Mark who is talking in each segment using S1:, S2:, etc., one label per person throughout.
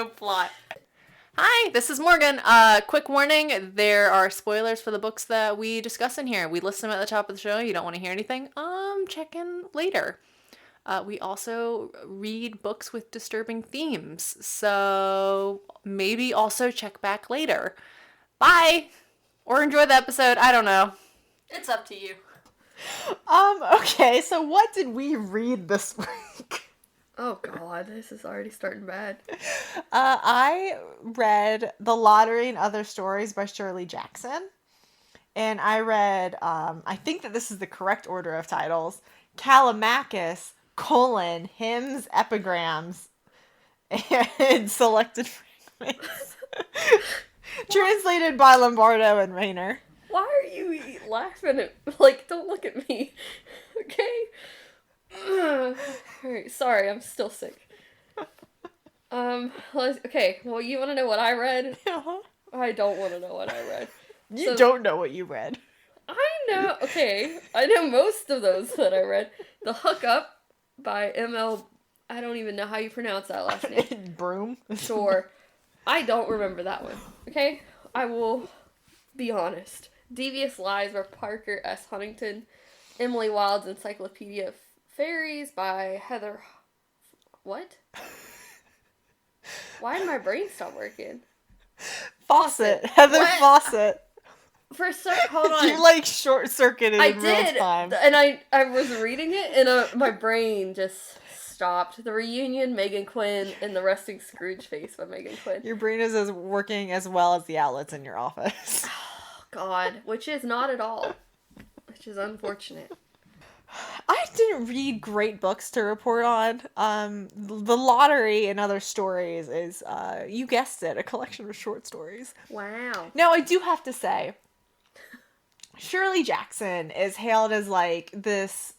S1: no plot. Hi, this is Morgan. Quick warning, there are spoilers for the books that we discuss in here. We list them at the top of the show. You don't want to hear anything? Check in later. We also read books with disturbing themes, so maybe also check back later. Bye! Or enjoy the episode, I don't know. It's up to you.
S2: Okay, so what did we read this week?
S3: Oh god, this is already starting bad.
S2: I read The Lottery and Other Stories by Shirley Jackson. And I read, I think that this is the correct order of titles, Callimachus, Hymns, Epigrams, and Selected Fragments. Translated by Lombardo and Raynor.
S3: Why are you laughing at, like, don't look at me, okay? Alright, sorry, I'm still sick. Okay, well, you want to know what I read?
S2: Uh-huh.
S3: I don't want to know what I read.
S2: You don't know what you read.
S3: I know, okay, I know most of those that I read. The Hookup by M.L. I don't even know how you pronounce that last name.
S2: Broome?
S3: Sure. I don't remember that one, okay? I will be honest. Devious Lies by Parker S. Huntington. Emily Wilde's Encyclopaedia of Faeries by Heather... What? Why did my brain stop working?
S2: Fawcett. Heather
S3: What?
S2: Fawcett.
S3: Hold on.
S2: You, like, short-circuited
S3: I
S2: in real
S3: did,
S2: time.
S3: and I was reading it, and my brain just stopped. The Reunion, Meghan Quinn, and The Resting Scrooge Face by Meghan Quinn.
S2: Your brain is working as well as the outlets in your office.
S3: Oh, God. Which is not at all. Which is unfortunate.
S2: I didn't read great books to report on. The Lottery and Other Stories is, you guessed it, a collection of short stories.
S3: Wow.
S2: Now, I do have to say, Shirley Jackson is hailed as, like, this...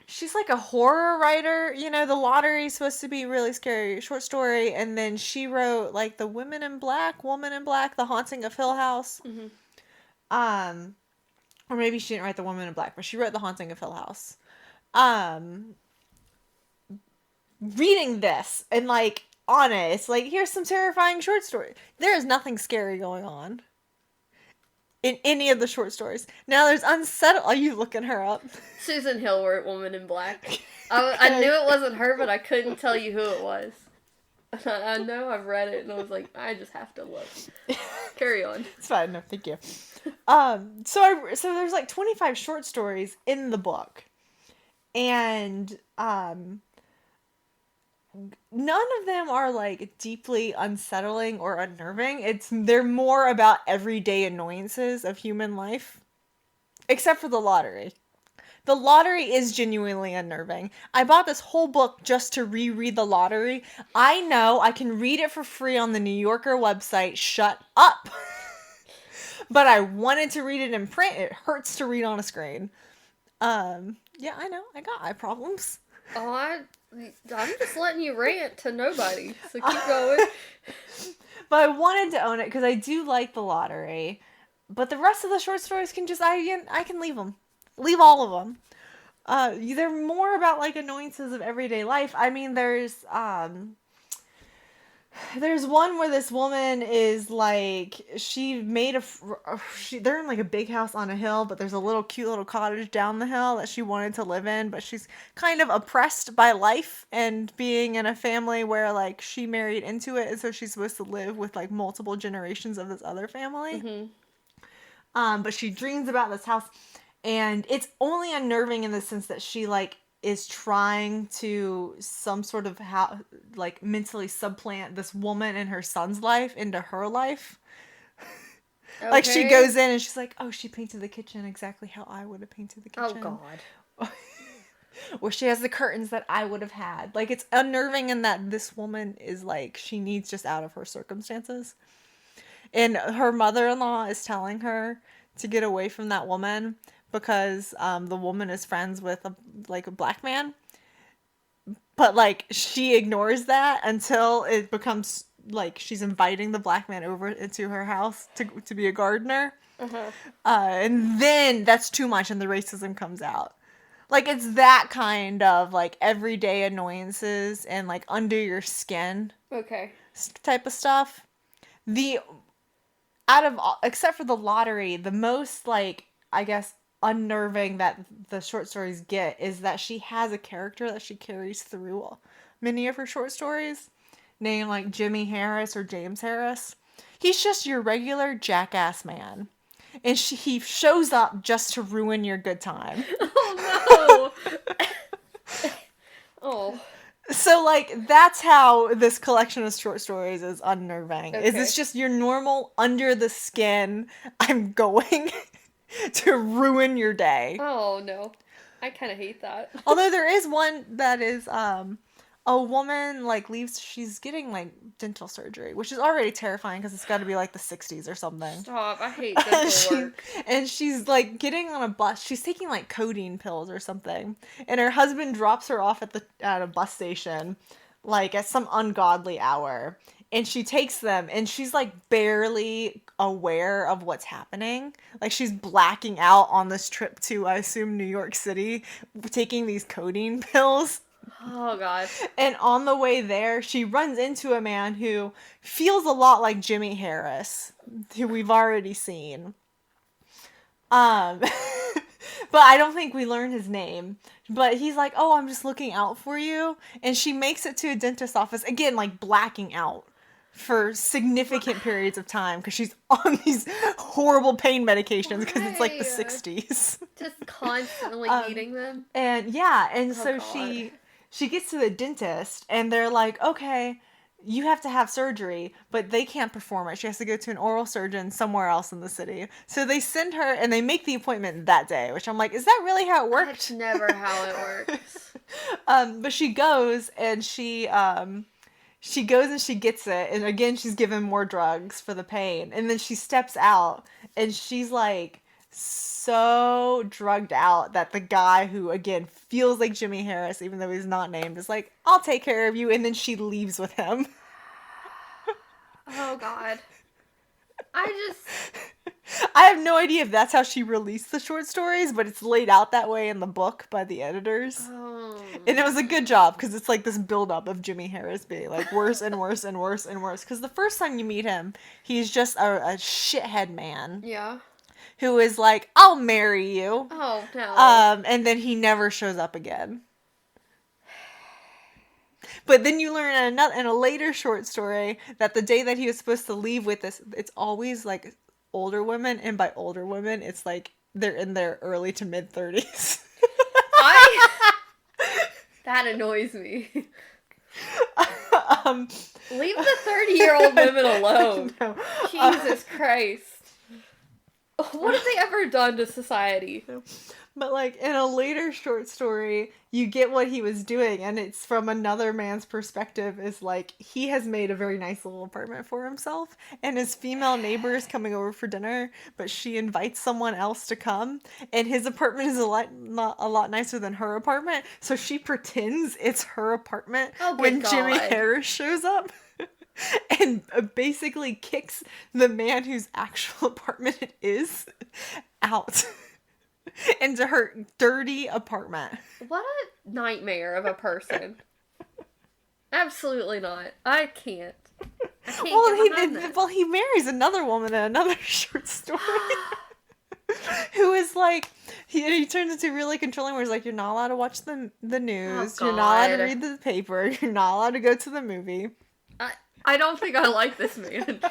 S2: She's like a horror writer. You know, The Lottery is supposed to be a really scary short story, and then she wrote, like, The Woman in Black, The Haunting of Hill House.
S3: Mm-hmm.
S2: Or maybe she didn't write The Woman in Black, but she wrote The Haunting of Hill House. Reading this and, like, on it, it's like, here's some terrifying short story. There is nothing scary going on in any of the short stories. Now, there's unsettled... Are you looking her up?
S3: Susan Hill wrote Woman in Black. I knew it wasn't her, but I couldn't tell you who it was. I know I've read it, and I was like, I just have to look. Carry on.
S2: It's fine. No, thank you. So there's like 25 short stories in the book, and none of them are like deeply unsettling or unnerving. They're more about everyday annoyances of human life, except for The Lottery. The Lottery is genuinely unnerving. I bought this whole book just to reread The Lottery. I know I can read it for free on the New Yorker website. Shut up. But I wanted to read it in print. It hurts to read on a screen. Yeah, I know. I got eye problems.
S3: Oh, I'm just letting you rant to nobody. So keep going.
S2: But I wanted to own it because I do like The Lottery. But the rest of the short stories can just... I can leave them. Leave all of them. They're more about, like, annoyances of everyday life. I mean, there's one where this woman is, like, she made they're in, like, a big house on a hill, but there's a cute little cottage down the hill that she wanted to live in, but she's kind of oppressed by life and being in a family where, like, she married into it, and so she's supposed to live with, like, multiple generations of this other family.
S3: Mm-hmm.
S2: But she dreams about this house. And it's only unnerving in the sense that she, like, is trying to some sort of, mentally supplant this woman in her son's life into her life. Okay. Like, she goes in and she's like, oh, she painted the kitchen exactly how I would have painted the kitchen.
S3: Oh, God.
S2: Or she has the curtains that I would have had. Like, it's unnerving in that this woman is, like, she needs just out of her circumstances. And her mother-in-law is telling her to get away from that woman because the woman is friends with a black man. But, like, she ignores that until it becomes, like, she's inviting the black man over into her house to be a gardener.
S3: Uh-huh.
S2: And then that's too much and the racism comes out. Like, it's that kind of, like, everyday annoyances and, like, under your skin.
S3: Okay.
S2: type of stuff. Out of all, except for the lottery, the most, like, I guess, unnerving that the short stories get is that she has a character that she carries through many of her short stories, named, like, Jimmy Harris or James Harris. He's just your regular jackass man. And he shows up just to ruin your good time.
S3: Oh, no! Oh.
S2: So, like, that's how this collection of short stories is unnerving.
S3: Okay.
S2: Is it's just your normal, under the skin, I'm going to ruin your day.
S3: Oh, no. I kind of hate that.
S2: Although there is one that is, a woman, like, she's getting, like, dental surgery, which is already terrifying because it's got to be, like, the 60s or something.
S3: Stop. I hate dental work.
S2: And she's, like, getting on a bus. She's taking, like, codeine pills or something. And her husband drops her off at a bus station, like, at some ungodly hour. And she takes them, and she's, like, barely aware of what's happening. Like, she's blacking out on this trip to, I assume, New York City, taking these codeine pills.
S3: Oh, God.
S2: And on the way there, she runs into a man who feels a lot like Jimmy Harris, who we've already seen. But I don't think we learn his name. But he's like, oh, I'm just looking out for you. And she makes it to a dentist's office, again, like, blacking out for significant periods of time because she's on these horrible pain medications because it's like the 60s.
S3: Just constantly eating them.
S2: And yeah, and so
S3: God.
S2: she gets to the dentist and they're like, okay, you have to have surgery, but they can't perform it. She has to go to an oral surgeon somewhere else in the city. So they send her and they make the appointment that day, which I'm like, is that really how it works?
S3: That's never how it works.
S2: But she goes and she goes and she gets it. And again, she's given more drugs for the pain. And then she steps out and she's like so drugged out that the guy who, again, feels like Jimmy Harris, even though he's not named, is like, I'll take care of you. And then she leaves with him.
S3: Oh, God.
S2: I have no idea if that's how she released the short stories, but it's laid out that way in the book by the editors.
S3: Oh.
S2: And it was a good job, because it's like this buildup of Jimmy Harris being like worse and worse and worse and worse. Because the first time you meet him, he's just a shithead man.
S3: Yeah.
S2: Who is like, I'll marry you.
S3: Oh, no.
S2: And then he never shows up again. But then you learn in a later short story that the day that he was supposed to leave with this, it's always like older women. And by older women, it's like they're in their early to mid 30s.
S3: That annoys me. Leave the 30-year-old women alone.
S2: No.
S3: Jesus Christ. What have they ever done to society?
S2: But, like, in a later short story, you get what he was doing, and it's from another man's perspective, is, like, he has made a very nice little apartment for himself, and his female neighbor is coming over for dinner, but she invites someone else to come, and his apartment is a lot nicer than her apartment, so she pretends it's her apartment when Jimmy Harris shows up. And basically kicks the man whose actual apartment it is out into her dirty apartment.
S3: What a nightmare of a person. Absolutely not. I can't.
S2: He marries another woman in another short story. Who is like, he turns into really controlling, where he's like, you're not allowed to watch the news, you're not allowed to read the paper, you're not allowed to go to the movie.
S3: I don't think I like this man.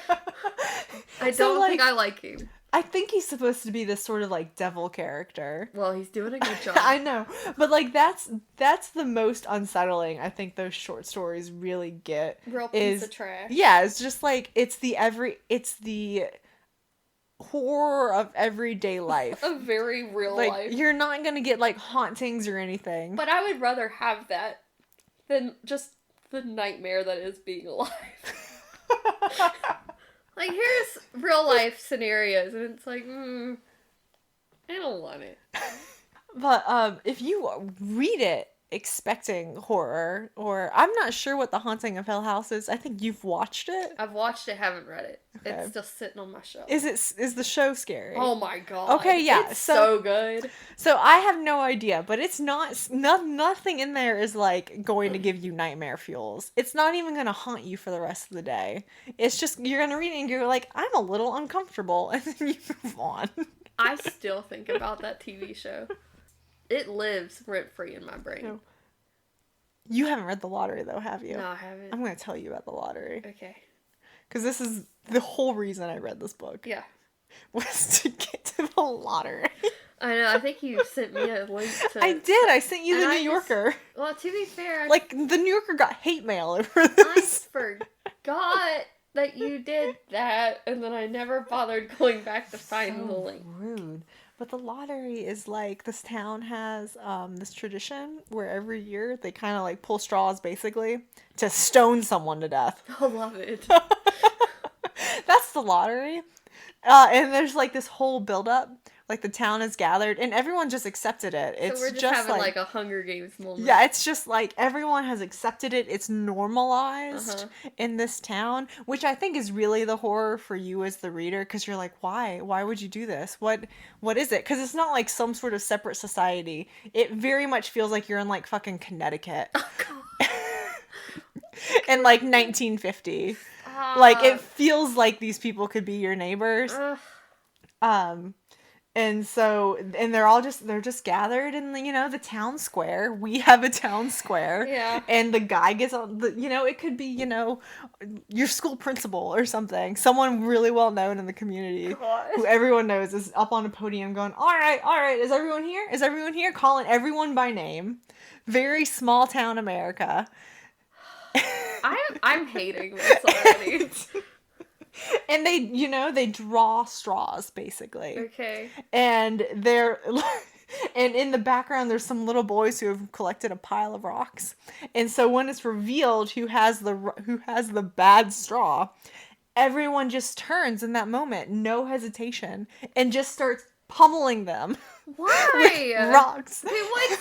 S3: I don't think I like him.
S2: I think he's supposed to be this sort of, like, devil character.
S3: Well, he's doing a good job.
S2: I know. But, like, that's the most unsettling I think those short stories really get.
S3: Real piece of trash.
S2: Yeah, it's just, like, it's the horror of everyday life.
S3: A very real life.
S2: You're not gonna get, like, hauntings or anything.
S3: But I would rather have that than just the nightmare that is being alive. Like, here's real life scenarios, and it's like, I don't want it.
S2: But if you read it, expecting horror, or I'm not sure what The Haunting of Hill House is. I think you've watched it.
S3: I've watched it, haven't read it.
S2: Okay.
S3: It's still sitting on my shelf.
S2: Is the show scary?
S3: Oh my god.
S2: Okay, yeah.
S3: It's so good.
S2: So I have no idea, but it's nothing in there is like going to give you nightmare fuels. It's not even going to haunt you for the rest of the day. It's just, you're going to read it and you're like, I'm a little uncomfortable, and then you move on.
S3: I still think about that TV show. It lives rent-free in my brain.
S2: No. You haven't read The Lottery, though, have you?
S3: No, I haven't.
S2: I'm going to tell you about The Lottery.
S3: Okay.
S2: Because this is the whole reason I read this book.
S3: Yeah.
S2: Was to get to The Lottery.
S3: I know. I think you sent me a link to...
S2: I did. I sent you the New Yorker.
S3: Well, to be fair...
S2: Like, the New Yorker got hate mail over
S3: I
S2: this.
S3: forgot that you did that, and then I never bothered going back to find the link.
S2: Rude. But The Lottery is like, this town has this tradition where every year they kind of like pull straws basically to stone someone to death.
S3: I love it.
S2: That's The Lottery. And there's like this whole build-up. Like, the town is gathered and everyone just accepted it. It's
S3: so we're just having like a Hunger Games moment.
S2: Yeah, it's just like everyone has accepted it. It's normalized in this town, which I think is really the horror for you as the reader, because you're like, why? Why would you do this? What is it? Because it's not like some sort of separate society. It very much feels like you're in like fucking Connecticut.
S3: Oh, God.
S2: In like 1950. Like, it feels like these people could be your neighbors. And so, and they're just gathered in the, the town square. We have a town square.
S3: Yeah.
S2: And the guy gets on it could be, your school principal or something. Someone really well known in the community.
S3: God.
S2: Who everyone knows is up on a podium going, all right, is everyone here? Is everyone here? Calling everyone by name. Very small town America.
S3: I'm hating this already.
S2: And they draw straws, basically.
S3: Okay.
S2: And and in the background, there's some little boys who have collected a pile of rocks. And so when it's revealed who has the bad straw, everyone just turns in that moment, no hesitation, and just starts pummeling them.
S3: Why?
S2: With rocks.
S3: Wait, what?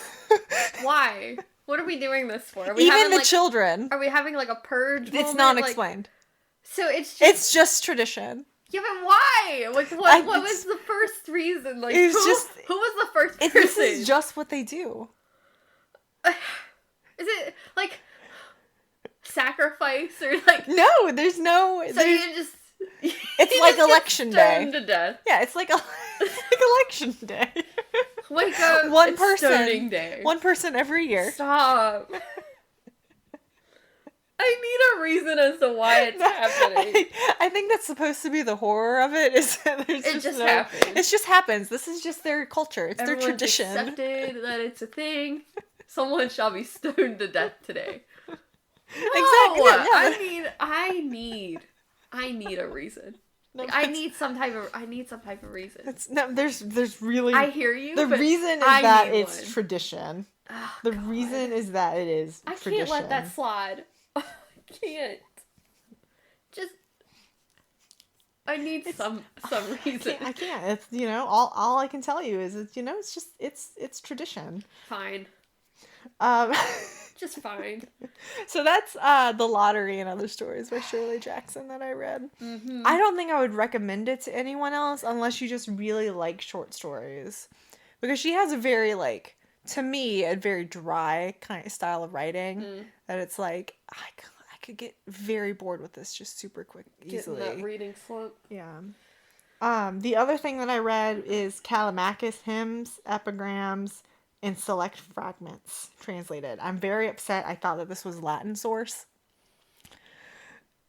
S3: Why? What are we doing this for? Are we
S2: Even
S3: having,
S2: the
S3: like,
S2: children.
S3: Are we having like a purge moment?
S2: It's not explained.
S3: So
S2: It's just tradition.
S3: Yeah, but why? Like, what was the first reason? Like, who was the first person?
S2: This is just what they do.
S3: Is it, like, sacrifice or, like...
S2: No, there's no...
S3: So you just...
S2: It's like election day.
S3: To death.
S2: Yeah, it's like election day.
S3: Wake up,
S2: one person,
S3: stoning day.
S2: One person every year.
S3: Stop. I need a reason as to why it's happening.
S2: I think that's supposed to be the horror of it. Is that there's
S3: happens.
S2: It just happens. This is just their culture. It's
S3: Everyone's
S2: their tradition.
S3: Accepted that it's a thing. Someone shall be stoned to death today. No,
S2: Exactly. Yeah.
S3: I need a reason. Like, I need some type of reason.
S2: There's really.
S3: I hear you.
S2: The
S3: but
S2: reason is
S3: I
S2: that
S3: need
S2: it's
S3: one.
S2: tradition.
S3: Oh,
S2: The
S3: God.
S2: reason is that it is tradition.
S3: I can't let that slide. I can't. Just. I need some reason.
S2: I can't. It's all I can tell you is it's just it's tradition.
S3: Fine. Just fine.
S2: So that's The Lottery and Other Stories by Shirley Jackson that I read.
S3: Mm-hmm.
S2: I don't think I would recommend it to anyone else unless you just really like short stories, because she has a very to me a very dry kind of style of writing that it's like I could get very bored with this just super quick easily.
S3: Getting that reading slump.
S2: Yeah. The other thing that I read is Callimachus hymns, epigrams, and select fragments translated. I'm very upset. I thought that this was Latin source,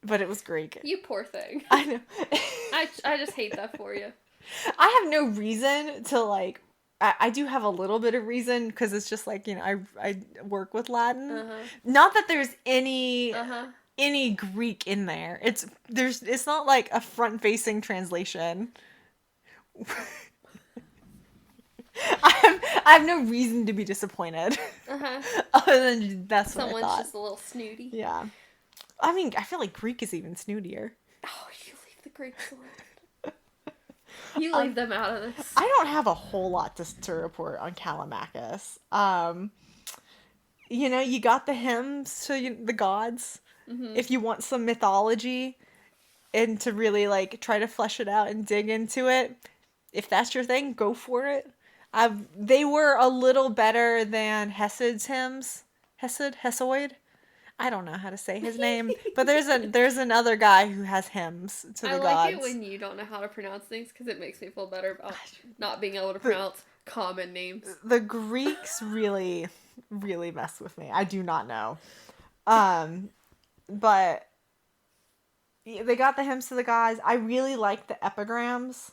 S2: but it was Greek.
S3: You poor thing.
S2: I know.
S3: I just hate that for you.
S2: I have no reason to I do have a little bit of reason because it's just I work with Latin. Not that there's any Greek in there. It's not like a front facing translation. I have no reason to be disappointed. Other than that's what I thought.
S3: Someone's just a little snooty.
S2: Yeah. I mean, I feel like Greek is even snootier.
S3: Oh, you leave the Greeks alone. You leave them out of this.
S2: I don't have a whole lot to report on Callimachus. you know, you got the hymns to the gods. If you want some mythology and to really, like, try to flesh it out and dig into it, if that's your thing, go for it. They were a little better than Hesed's hymns. Hesiod? I don't know how to say his name, but there's another guy who has hymns to the
S3: I
S2: gods.
S3: like it when you don't know how to pronounce things because it makes me feel better about not being able to pronounce common names.
S2: The Greeks really, really mess with me. I do not know. But they got the hymns to the gods. I really like the epigrams.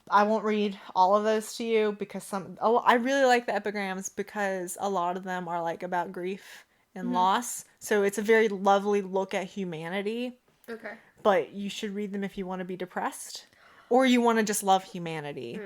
S2: I won't read all of those to you because I really like the epigrams because a lot of them are like about grief and loss. So it's a very lovely look at humanity.
S3: Okay.
S2: But you should read them if you want to be depressed or you want to just love humanity.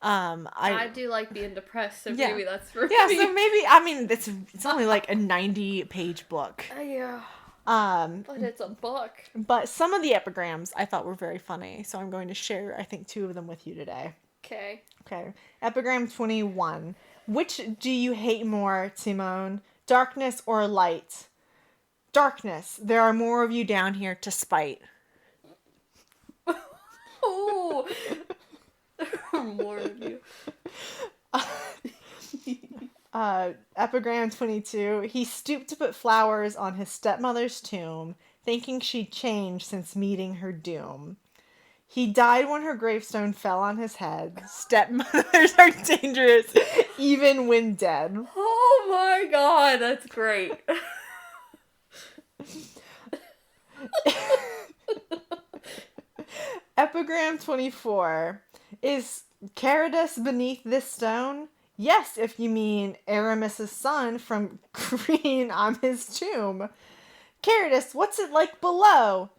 S3: I do like being depressed, so
S2: Yeah.
S3: maybe that's for
S2: Yeah,
S3: me.
S2: so maybe, I mean, it's only like a 90-page book.
S3: Yeah. But it's a book.
S2: But some of the epigrams I thought were very funny, so I'm going to share, I think, 2 of them with you today.
S3: Okay.
S2: Okay. Epigram 21. Which do you hate more, Simone? Darkness or light? Darkness. There are more of you down here to spite.
S3: Oh. More of you.
S2: Epigram 22. He stooped to put flowers on his stepmother's tomb, thinking she'd changed since meeting her doom. He died when her gravestone fell on his head. Stepmothers are dangerous, even when dead.
S3: Oh my god, that's great.
S2: Epigram 24. Is Caridas beneath this stone? Yes, if you mean Aramis's son from Green on his tomb. Caridas, what's it like below?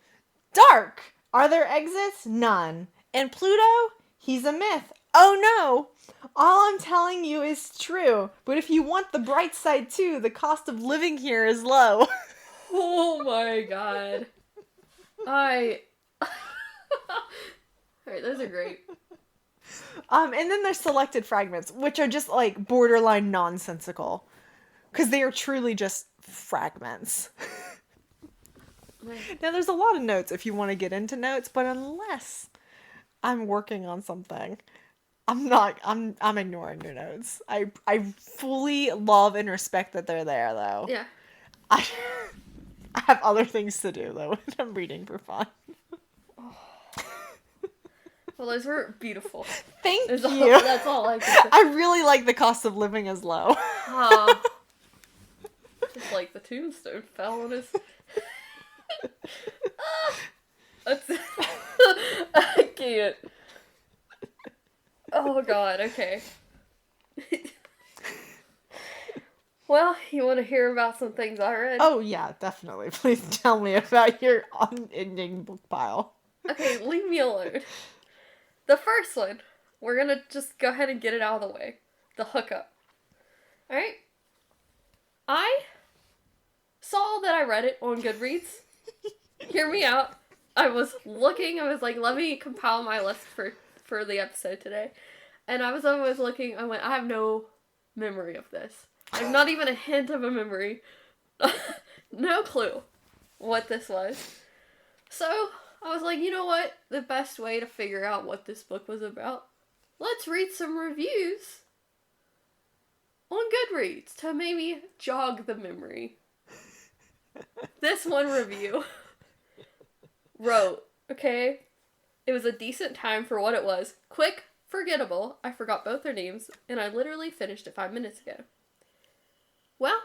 S2: Dark. Are there exits? None. And Pluto? He's a myth. Oh no! All I'm telling you is true. But if you want the bright side too, the cost of living here is low.
S3: Oh my god. Alright, those are great.
S2: And then there's selected fragments, which are just like borderline nonsensical. Because they are truly just fragments. Now there's a lot of notes if you want to get into notes, but unless I'm working on something, I'm ignoring your notes. I fully love and respect that they're there though.
S3: Yeah.
S2: I have other things to do though when I'm reading for fun.
S3: Well, those were beautiful.
S2: Thank you.
S3: That's all I can say.
S2: I really like the cost of living is low.
S3: Just like the tombstone fell on his... That's... I can't. Oh god, okay. Well, you want to hear about some things I read?
S2: Oh yeah, definitely. Please tell me about your unending book pile.
S3: Okay, leave me alone. The first one, we're gonna just go ahead and get it out of the way. The hookup. Alright? I saw that I read it on Goodreads. Hear me out. I was like, let me compile my list for the episode today. And I was looking, I went, I have no memory of this. Like, not even a hint of a memory. No clue what this was. So, I was like, you know what? The best way to figure out what this book was about, let's read some reviews on Goodreads to maybe jog the memory. This one review wrote, okay, it was a decent time for what it was. Quick, forgettable, I forgot both their names, and I literally finished it 5 minutes ago. Well,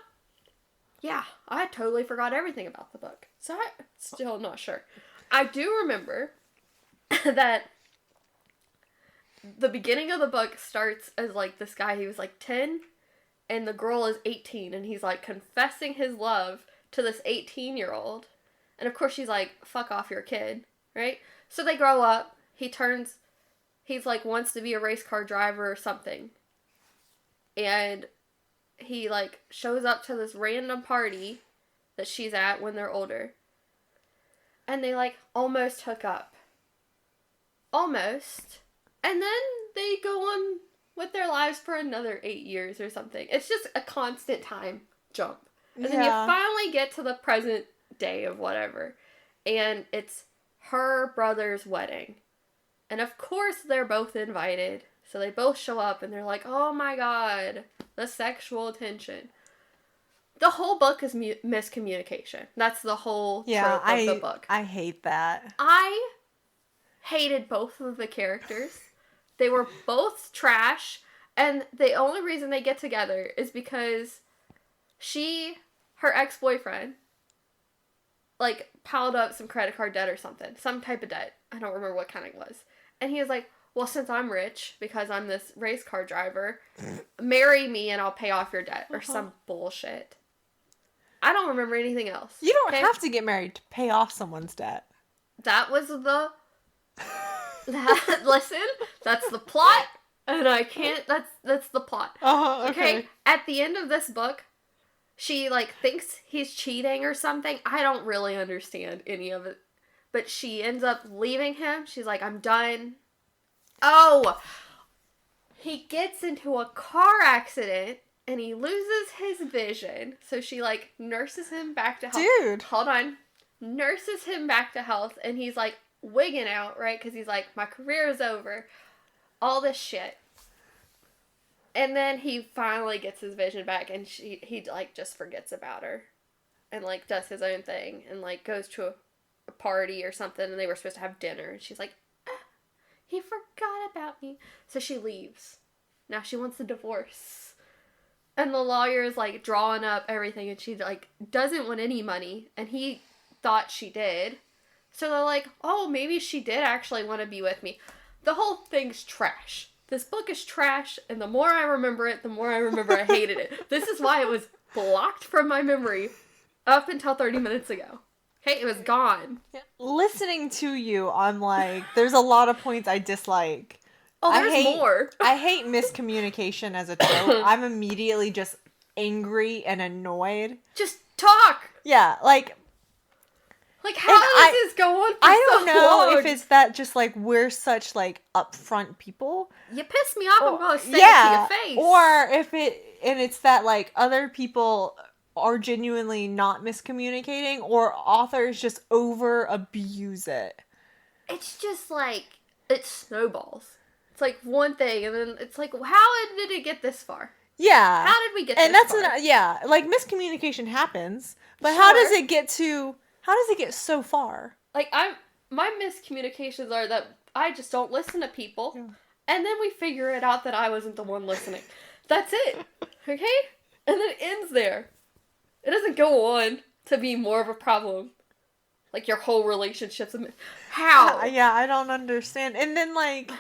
S3: yeah, I totally forgot everything about the book, so I'm still not sure. I do remember that the beginning of the book starts as, like, this guy, he was, like, 10, and the girl is 18, and he's, like, confessing his love to this 18-year-old. And, of course, she's like, fuck off, you're a kid, right? So they grow up. He's, like, wants to be a race car driver or something. And he, like, shows up to this random party that she's at when they're older. And they, like, almost hook up. Almost. And then they go on with their lives for another 8 years or something. It's just a constant time jump. And then you
S2: Yeah.
S3: finally get to the present day of whatever. And it's her brother's wedding. And of course they're both invited. So they both show up and they're like, oh my god, the sexual tension. The whole book is miscommunication. That's the whole trope of the book.
S2: I hate that.
S3: I hated both of the characters. They were both trash. And the only reason they get together is because her ex-boyfriend, like, piled up some credit card debt or something. Some type of debt. I don't remember what kind it was. And he was like, well, since I'm rich, because I'm this race car driver, marry me and I'll pay off your debt. Or some bullshit. I don't remember anything else.
S2: You don't have to get married to pay off someone's debt.
S3: That was listen, that's the plot. And I can't, that's the plot.
S2: Okay.
S3: At the end of this book, she, like, thinks he's cheating or something. I don't really understand any of it. But she ends up leaving him. She's like, I'm done. Oh! He gets into a car accident and he loses his vision. So she, like, nurses him back to health.
S2: Dude.
S3: Hold on. Nurses him back to health and he's, like, wigging out, right? Because he's like, my career is over. All this shit. And then he finally gets his vision back and he like, just forgets about her. And, like, does his own thing. And, like, goes to a party or something and they were supposed to have dinner. And she's like, he forgot about me. So she leaves. Now she wants a divorce. And the lawyer is, like, drawing up everything and she, like, doesn't want any money. And he thought she did. So they're like, oh, maybe she did actually want to be with me. The whole thing's trash. This book is trash, and the more I remember it, the more I remember I hated it. This is why it was blocked from my memory up until 30 minutes ago. Okay, it was gone.
S2: Listening to you, I'm like, there's a lot of points I dislike.
S3: Oh, there's more.
S2: I hate miscommunication as a trope. I'm immediately just angry and annoyed.
S3: Just talk!
S2: Yeah, like...
S3: Like, how does this go on for
S2: I don't
S3: so
S2: know
S3: long?
S2: if it's that just, like, we're such, like, upfront people.
S3: You piss me off, I'm going to say it to your face.
S2: Or it's that, like, other people are genuinely not miscommunicating, or authors just over-abuse it.
S3: It's just, like, it snowballs. It's, like, one thing, and then it's like, how did it get this far?
S2: Yeah.
S3: How did we get this far?
S2: Like, miscommunication happens, but how does it get so far? Like,
S3: my miscommunications are that I just don't listen to people, and then we figure it out that I wasn't the one listening. That's it. Okay? And then it ends there. It doesn't go on to be more of a problem. Like, your whole relationship's how?
S2: Yeah, I don't understand. And then, like,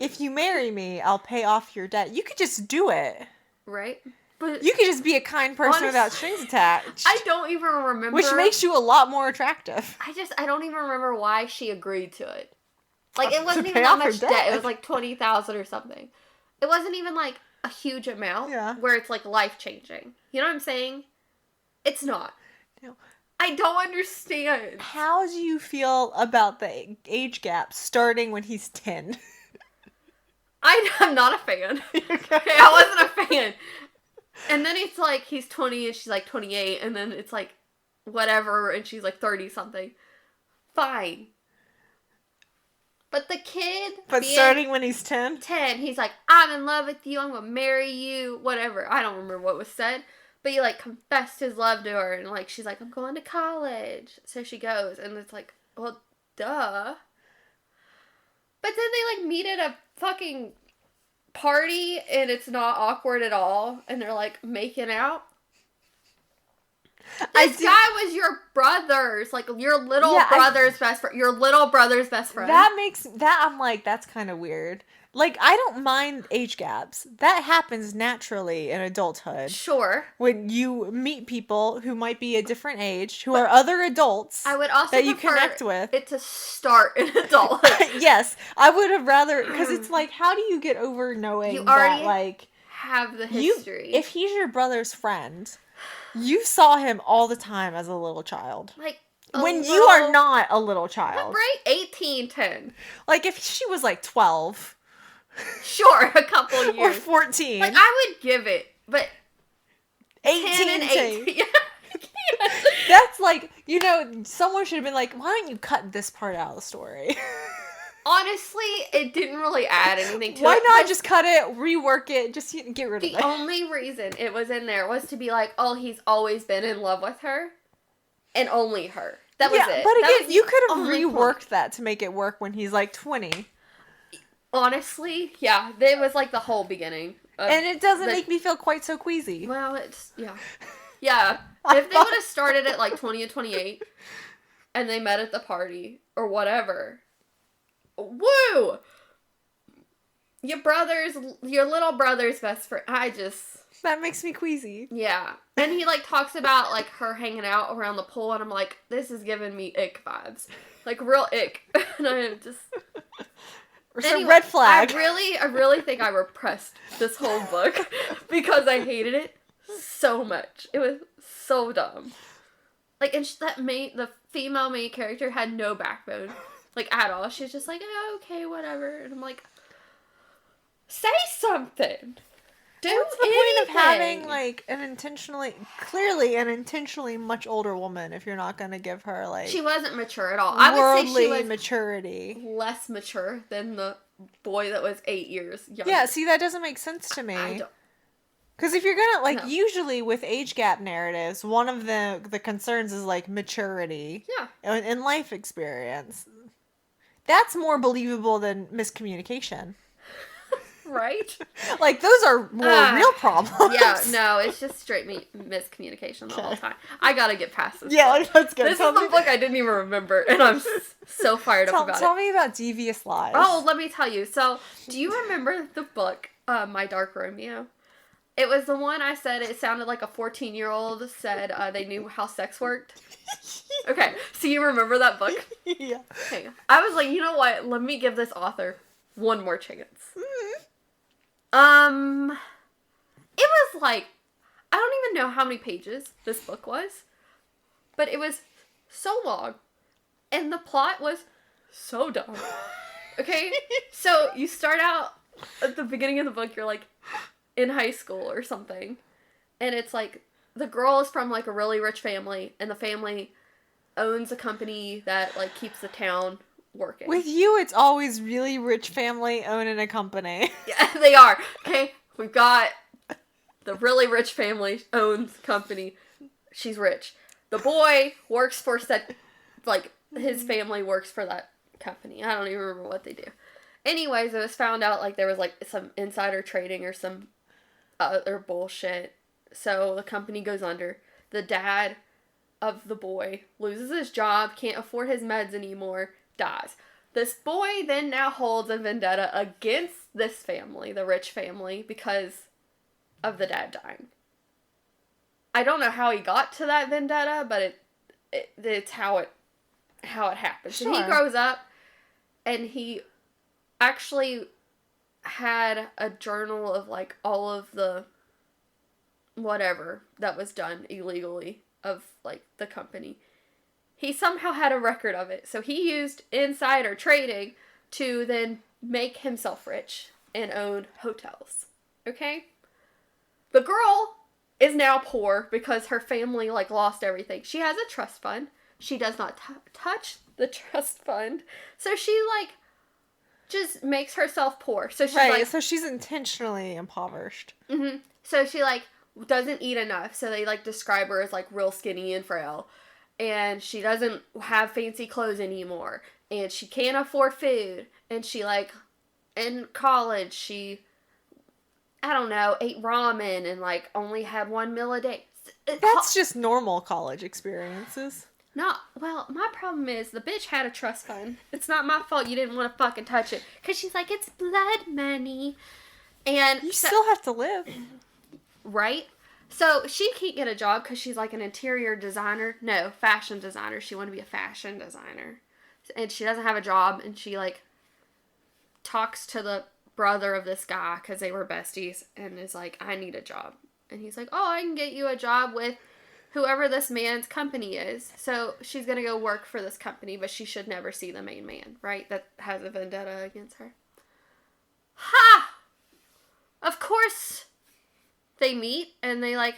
S2: if you marry me, I'll pay off your debt. You could just do it.
S3: Right? But
S2: you could just be a kind person without strings attached.
S3: I don't even remember.
S2: Which makes you a lot more attractive.
S3: I don't even remember why she agreed to it. Like, it wasn't even that much debt. It was like 20,000 or something. It wasn't even like a huge amount where it's like life-changing. You know what I'm saying? It's not.
S2: No.
S3: I don't understand.
S2: How do you feel about the age gap starting when he's 10?
S3: I'm not a fan. Okay, I wasn't a fan. And then it's like, he's 20 and she's like 28, and then it's like, whatever, and she's like 30-something. Fine. But the kid...
S2: But starting when he's 10?
S3: 10, he's like, I'm in love with you, I'm gonna marry you, whatever. I don't remember what was said. But he, like, confessed his love to her, and, like, she's like, I'm going to college. So she goes, and it's like, well, duh. But then they, like, meet at a fucking party, and it's not awkward at all, and they're, like, making out. This guy was your brother's, like, your little brother's best friend. Your little brother's best friend.
S2: I'm like, that's kind of weird. Like, I don't mind age gaps. That happens naturally in adulthood.
S3: Sure.
S2: When you meet people who might be a different age, who are other adults
S3: I would also
S2: that you connect with.
S3: It to start in adulthood.
S2: Yes. I would have rather, because it's like, how do you get over knowing that, like...
S3: have the history.
S2: If he's your brother's friend, you saw him all the time as a little child.
S3: Like,
S2: when you are not a little child.
S3: Right? 18, 10.
S2: Like, if she was, like, 12...
S3: Sure, a couple
S2: Or
S3: years.
S2: 14.
S3: Like, I would give it, but
S2: 18
S3: 10 and 18.
S2: That's like, someone should have been like, why don't you cut this part out of the story?
S3: Honestly, it didn't really add anything to it.
S2: Why not just cut it, rework it, just get rid of it?
S3: The only reason it was in there was to be like, oh, he's always been in love with her. And only her. That was it.
S2: But again, you could have
S3: only
S2: reworked
S3: point.
S2: that to make it work when he's like 20.
S3: Honestly, yeah. It was like the whole beginning.
S2: And it doesn't make me feel quite so queasy.
S3: Well, it's, yeah. Yeah. If they would have started at like 20 and 28 and they met at the party or whatever. Woo! Your little brother's best friend.
S2: That makes me queasy.
S3: Yeah. And he like talks about like her hanging out around the pool and I'm like, this is giving me ick vibes. Like real ick. And I am just...
S2: Anyway, red flag.
S3: I really think I repressed this whole book because I hated it so much. It was so dumb. Like, and the female main character had no backbone, like, at all. She's just like, oh, okay, whatever. And I'm like, say something. Do
S2: What's the
S3: anything.
S2: point of having, like, clearly an intentionally much older woman if you're not going to give her, like...
S3: She wasn't mature at all. I would say she was
S2: maturity.
S3: less mature than the boy that was 8 years younger.
S2: Yeah, see, that doesn't make sense to me.
S3: I don't...
S2: Because if you're gonna, like,
S3: No.
S2: usually with age gap narratives, one of the concerns is, like, maturity.
S3: Yeah.
S2: And life experience. That's more believable than miscommunication.
S3: Right?
S2: Like, those are more real problems.
S3: Yeah, no, it's just straight miscommunication the whole time. I gotta get past this
S2: Yeah,
S3: book.
S2: let's go.
S3: This is the book I didn't even remember, and I'm so fired up about
S2: Tell
S3: it.
S2: me about Devious Lies.
S3: Oh, let me tell you. So, do you remember the book, My Dark Romeo? It was the one I said it sounded like a 14-year-old said they knew how sex worked. Okay, so you remember that book?
S2: Yeah.
S3: Okay. I was like, you know what? Let me give this author one more chance. It was like, I don't even know how many pages this book was, but it was so long, and the plot was so dumb. Okay? So, you start out at the beginning of the book, you're like in high school or something, and it's like, the girl is from like a really rich family, and the family owns a company that like keeps the town working.
S2: With you, it's always really rich family owning a company.
S3: Yeah, they are. Okay, we've got the really rich family owns the company. She's rich. The boy works for his family works for that company. I don't even remember what they do. Anyways, it was found out like there was like some insider trading or some other bullshit. So the company goes under. The dad of the boy loses his job, can't afford his meds anymore, dies. This boy then now holds a vendetta against this family, the rich family, because of the dad dying. I don't know how he got to that vendetta, but it's how it happens.
S2: Sure.
S3: And he grows up, and he actually had a journal of like all of the whatever that was done illegally of like the company. He somehow had a record of it. So he used insider trading to then make himself rich and own hotels. Okay? The girl is now poor because her family like lost everything. She has a trust fund. She does not touch the trust fund. So she like just makes herself poor. So she's like,
S2: so she's intentionally impoverished.
S3: Mm-hmm. So she like doesn't eat enough. So they like describe her as like real skinny and frail. And she doesn't have fancy clothes anymore. And she can't afford food. And she like, in college, she, I don't know, ate ramen and like only had one meal a day.
S2: That's just normal college experiences.
S3: No, well, my problem is the bitch had a trust fund. It's not my fault you didn't want to fucking touch it. Because she's like, it's blood money. And
S2: you still have to live.
S3: Right? So she can't get a job because she's like an interior designer. No, fashion designer. She wanted to be a fashion designer. And she doesn't have a job. And she like talks to the brother of this guy because they were besties. And is like, I need a job. And he's like, oh, I can get you a job with whoever this man's company is. So she's going to go work for this company. But she should never see the main man, right? That has a vendetta against her. Ha! Of course they meet, and they, like,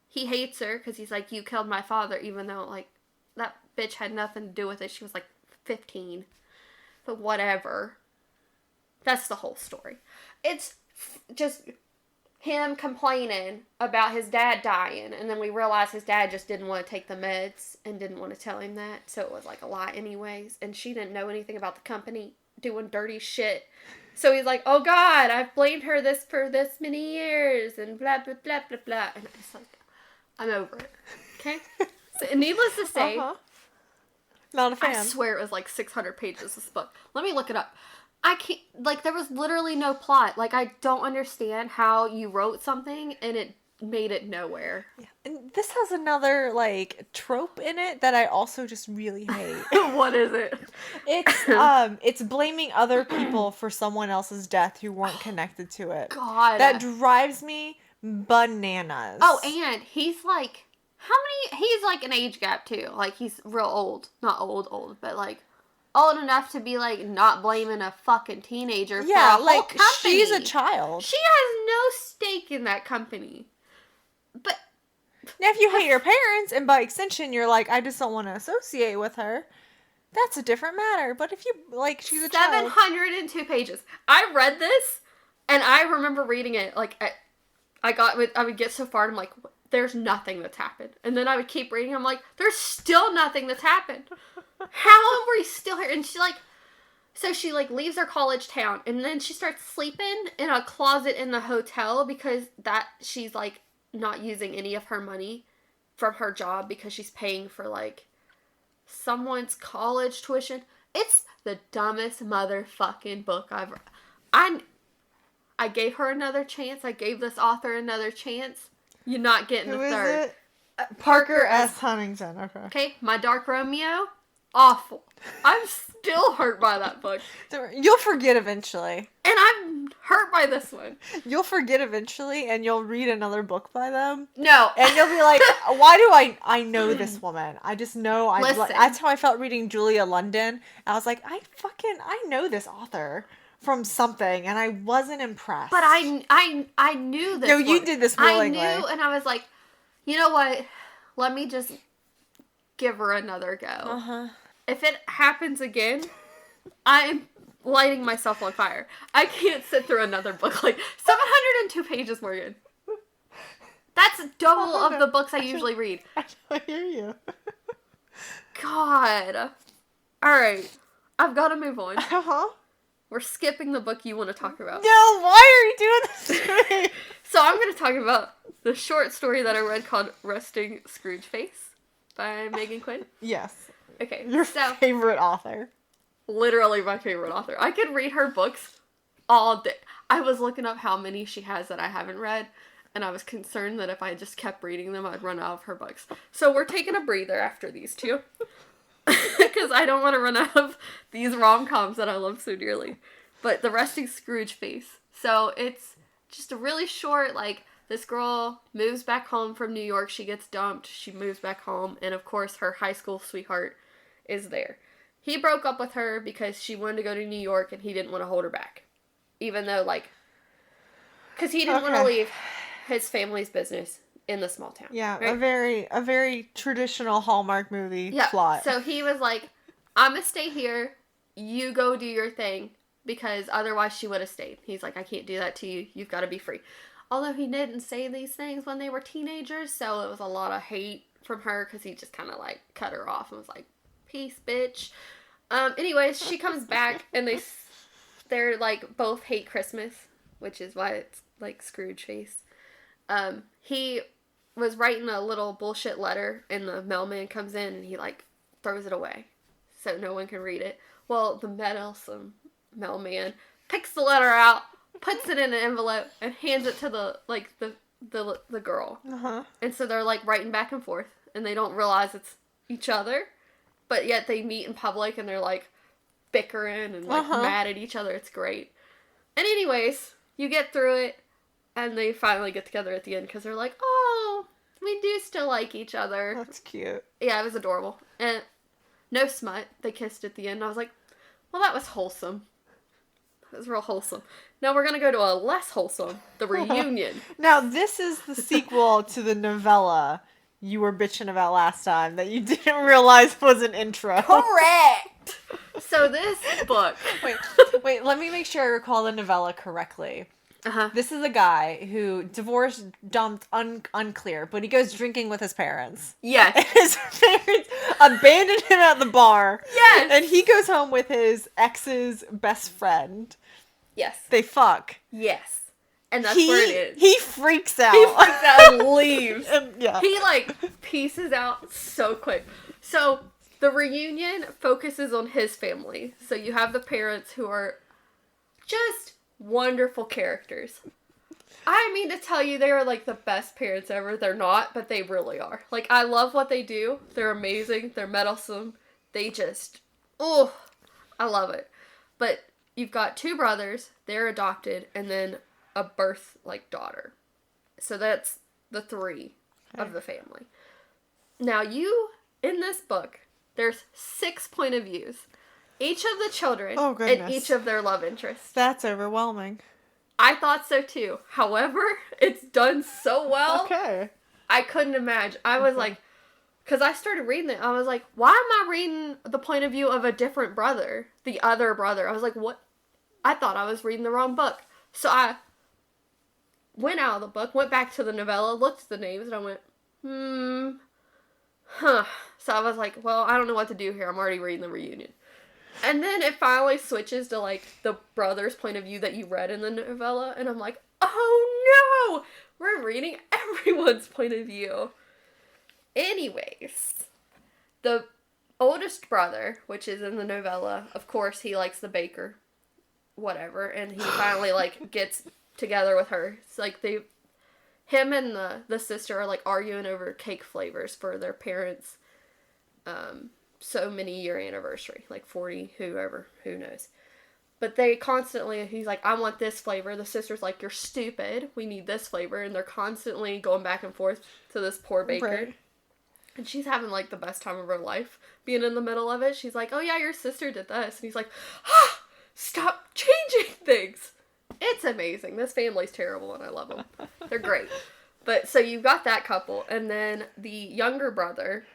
S3: he hates her because he's like, you killed my father, even though, like, that bitch had nothing to do with it. She was, like, 15. But whatever. That's the whole story. It's just him complaining about his dad dying, and then we realize his dad just didn't want to take the meds and didn't want to tell him that, so it was like a lie anyways, and she didn't know anything about the company doing dirty shit. So he's like, oh God, I've blamed her for this many years, and blah, blah, blah, blah, blah. And it's like, I'm over it. Okay? So, needless to say,
S2: Not a fan.
S3: I swear it was like 600 pages, this book. Let me look it up. I can't, like, there was literally no plot. Like, I don't understand how you wrote something and it made it nowhere.
S2: Yeah. And this has another, like, trope in it that I also just really hate.
S3: What is it?
S2: It's blaming other people for someone else's death who weren't connected to it.
S3: God.
S2: That drives me bananas.
S3: Oh, and he's like, he's like an age gap too. Like, he's real old. Not old, but like, old enough to be, like, not blaming a fucking teenager for a whole company.
S2: She's a child.
S3: She has no stake in that company. But
S2: now, if you hate your parents, and by extension, you're like, I just don't want to associate with her, that's a different matter. But if you, like, she's a child.
S3: 702 pages. I read this, and I remember reading it, like, I would get so far, and I'm like, there's nothing that's happened. And then I would keep reading, I'm like, there's still nothing that's happened. How are we still here? And she, like, so she, like, leaves her college town, and then she starts sleeping in a closet in the hotel because she's, like, not using any of her money from her job because she's paying for, like, someone's college tuition. It's the dumbest motherfucking book I've read. I gave her another chance. I gave this author another chance. You're not getting the third.
S2: It? Parker S. Huntington.
S3: Okay, My Dark Romeo. Awful. I'm still hurt by that book.
S2: You'll forget eventually.
S3: And I'm hurt by this one.
S2: You'll forget eventually, and you'll read another book by them.
S3: No.
S2: And you'll be like, why do I know this woman? I just know.
S3: Listen.
S2: That's how I felt reading Julia London. I was like, I know this author from something, and I wasn't impressed.
S3: But I knew this.
S2: No, you did this willingly.
S3: I knew, and I was like, you know what? Let me just give her another go.
S2: Uh-huh.
S3: If it happens again, I'm lighting myself on fire. I can't sit through another book. Like, 702 pages, Morgan. That's double of the books I usually read.
S2: I hear you.
S3: God. Alright. I've got to move on.
S2: Uh-huh.
S3: We're skipping the book you want to talk about.
S2: No, why are you doing this to me?
S3: So I'm going to talk about the short story that I read called Resting Scrooge Face by Meghan Quinn.
S2: Yes.
S3: Okay,
S2: Your favorite author.
S3: Literally my favorite author. I could read her books all day. I was looking up how many she has that I haven't read, and I was concerned that if I just kept reading them, I'd run out of her books. So we're taking a breather after these two. Because I don't want to run out of these rom-coms that I love so dearly. But The Resting Scrooge Face. So it's just a really short, like, this girl moves back home from New York. She gets dumped. She moves back home. And, of course, her high school sweetheart is there. He broke up with her because she wanted to go to New York and he didn't want to hold her back. Even though, like, because he didn't want to leave his family's business in the small town.
S2: Yeah,
S3: right?
S2: a very traditional Hallmark movie plot.
S3: So he was like, I'm going to stay here. You go do your thing. Because otherwise she would have stayed. He's like, I can't do that to you. You've got to be free. Although he didn't say these things when they were teenagers, so it was a lot of hate from her because he just kind of, like, cut her off and was like, peace, bitch. Anyways, she comes back and they're, like, both hate Christmas, which is why it's, like, Scrooge face. He was writing a little bullshit letter and the mailman comes in and he, like, throws it away so no one can read it. Well, the meddlesome mailman picks the letter out, puts it in an envelope, and hands it to the girl.
S2: Uh-huh.
S3: And so they're, like, writing back and forth, and they don't realize it's each other, but yet they meet in public, and they're, like, bickering and, like, mad at each other. It's great. And anyways, you get through it, and they finally get together at the end, because they're like, oh, we do still like each other.
S2: That's cute.
S3: Yeah, it was adorable. And no smut. They kissed at the end. I was like, well, that was wholesome. It's real wholesome. Now we're gonna go to a less wholesome, The Reunion.
S2: Now, this is the sequel to the novella you were bitching about last time that you didn't realize was an intro.
S3: Correct! So this book...
S2: Wait, let me make sure I recall the novella correctly.
S3: Uh-huh.
S2: This is a guy who divorced, dumped, unclear, but he goes drinking with his parents.
S3: Yes.
S2: And his parents abandon him at the bar.
S3: Yes!
S2: And he goes home with his ex's best friend.
S3: Yes.
S2: They fuck.
S3: Yes. And that's where it is.
S2: He freaks out.
S3: He freaks out and leaves.
S2: Yeah.
S3: He, pieces out so quick. So, The Reunion focuses on his family. So you have the parents who are just wonderful characters. I mean to tell you, they are, the best parents ever. They're not, but they really are. I love what they do. They're amazing. They're meddlesome. They just... Oh, I love it. But you've got 2 brothers. They're adopted. And then a birth, daughter. So that's the 3 of the family. Now, in this book, there's 6 point of views. Each of the children and each of their love interests.
S2: That's overwhelming.
S3: I thought so too. However, it's done so well.
S2: Okay.
S3: I couldn't imagine. I was because I started reading it, I was like, why am I reading the point of view of a different brother? The other brother. I was like, what? I thought I was reading the wrong book. So I went out of the book, went back to the novella, looked at the names, and I went, So I was like, well, I don't know what to do here. I'm already reading The Reunion. And then it finally switches to, the brother's point of view that you read in the novella. And I'm like, oh, no! We're reading everyone's point of view. Anyways, the oldest brother, which is in the novella, of course, he likes the baker. Whatever. And he finally, gets together with her. It's him and the sister are, arguing over cake flavors for their parents' so many year anniversary, 40, who knows. But they constantly, he's like, I want this flavor. The sister's like, you're stupid. We need this flavor. And they're constantly going back and forth to this poor baker.
S2: Right.
S3: And she's having, the best time of her life being in the middle of it. She's like, oh yeah, your sister did this. And he's like, stop changing things. It's amazing. This family's terrible and I love them. They're great. But so you've got that couple. And then the younger brother,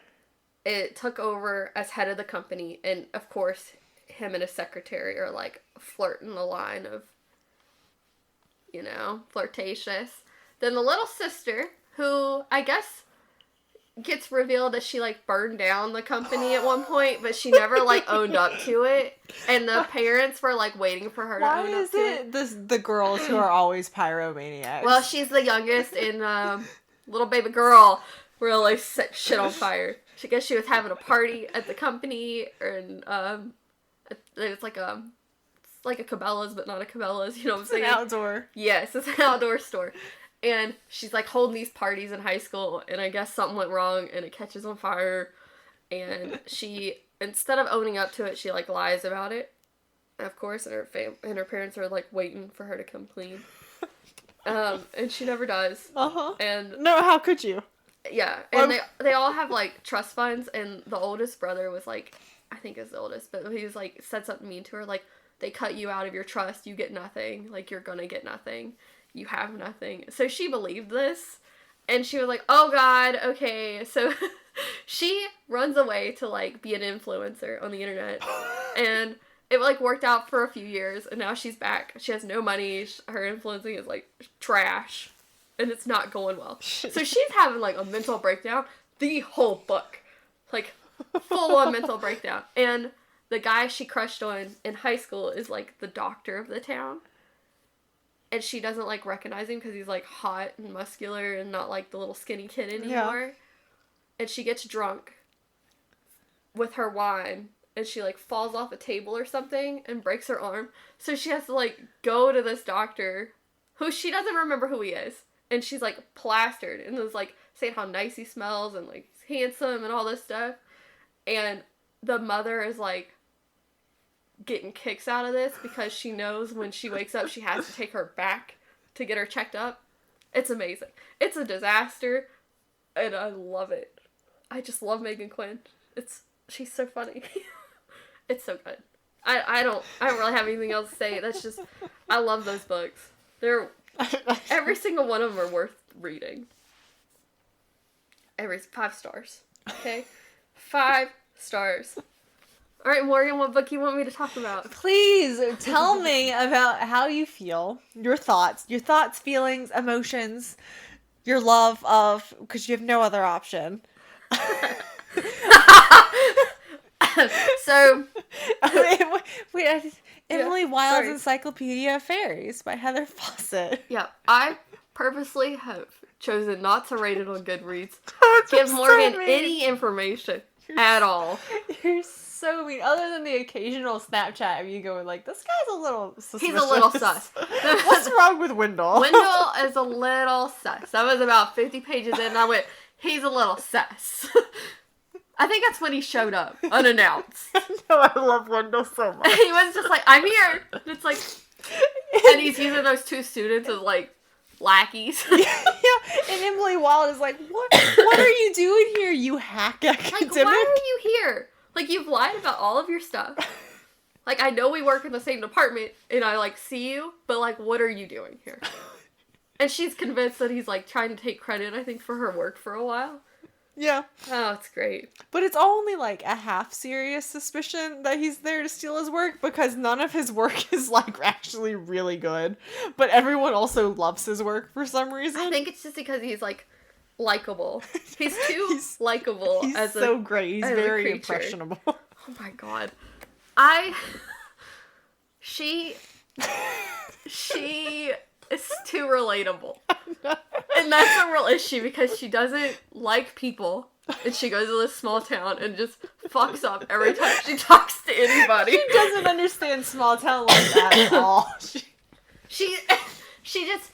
S3: it took over as head of the company, and of course, him and his secretary are flirting the line of, flirtatious. Then the little sister, who I guess gets revealed that she burned down the company at one point, but she never owned up to it, and the parents were waiting for her to own up to it.
S2: Why is it the girls who are always pyromaniacs?
S3: Well, she's the youngest, and little baby girl really set shit on fire. I guess she was having a party at the company, and it's like a Cabela's, but not a Cabela's, you know what I'm saying?
S2: It's an outdoor.
S3: Yes, it's an outdoor store. And she's holding these parties in high school, and I guess something went wrong, and it catches on fire, and she, instead of owning up to it, she lies about it, of course, and her parents are waiting for her to come clean. And she never does.
S2: Uh-huh.
S3: And
S2: no, how could you?
S3: Yeah, and they all have trust funds, and the oldest brother was I think is the oldest, but he was said something mean to her, they cut you out of your trust, you get nothing, you're gonna get nothing, you have nothing. So she believed this, and she was like, oh god, okay. So she runs away to be an influencer on the internet, and it worked out for a few years, and now she's back. She has no money, her influencing is trash. And it's not going well. So she's having, a mental breakdown the whole book. Full-on mental breakdown. And the guy she crushed on in high school is, the doctor of the town. And she doesn't, recognize him because he's, hot and muscular and not, the little skinny kid anymore. Yeah. And she gets drunk with her wine. And she, falls off a table or something and breaks her arm. So she has to, go to this doctor who she doesn't remember who he is. And she's, plastered, and was, saying how nice he smells, and, he's handsome, and all this stuff. And the mother is, getting kicks out of this, because she knows when she wakes up, she has to take her back to get her checked up. It's amazing. It's a disaster, and I love it. I just love Meghan Quinn. She's so funny. It's so good. I don't really have anything else to say. That's just, I love those books. Every single one of them are worth reading. 5 stars. Okay? 5 stars. Alright, Morgan, what book you want me to talk about?
S2: Please tell me about how you feel, your thoughts, feelings, emotions, your love of, because you have no other option.
S3: So,
S2: Emily Wilde's Encyclopaedia of Faeries by Heather Fawcett.
S3: Yeah, I purposely have chosen not to rate it on Goodreads.
S2: Oh,
S3: Give Morgan
S2: so mean.
S3: any information at all.
S2: You're so mean. Other than the occasional Snapchat of you going like, this guy's a little suspicious.
S3: He's a little sus.
S2: What's wrong with Wendell?
S3: Wendell is a little sus. I was about 50 pages in and I went, he's a little sus. I think that's when he showed up, unannounced.
S2: No, I love Wendell so much.
S3: He was just like, I'm here. And it's like, and he's using those 2 students as like lackeys.
S2: Yeah, and Emily Wilde is like, what are you doing here, you hack academic?
S3: Like, why are you here? Like, you've lied about all of your stuff. Like, I know we work in the same department, and I, like, see you, but, like, what are you doing here? And she's convinced that he's, like, trying to take credit, I think, for her work for a while.
S2: Yeah.
S3: Oh, it's great.
S2: But it's only, like, a half-serious suspicion that he's there to steal his work, because none of his work is, like, actually really good. But everyone also loves his work for some reason.
S3: I think it's just because he's, like, likable. He's too likable.
S2: He's so great. He's very impressionable.
S3: Oh my god. She is too relatable. And that's a real issue because she doesn't like people. And she goes to this small town and just fucks up every time she talks to anybody.
S2: She doesn't understand small town like that at all.
S3: She just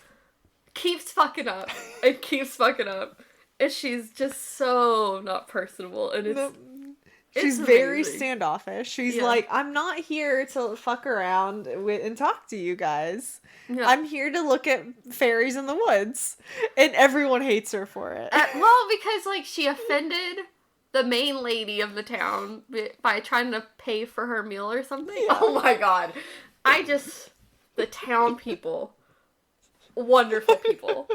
S3: keeps fucking up and keeps fucking up. And she's just so not personable. And
S2: she's very standoffish. She's like, I'm not here to fuck around and talk to you guys. Yeah. I'm here to look at fairies in the woods. And everyone hates her for it.
S3: Well, because, like, she offended the main lady of the town by trying to pay for her meal or something. Yeah. Oh my god. The town people. Wonderful people.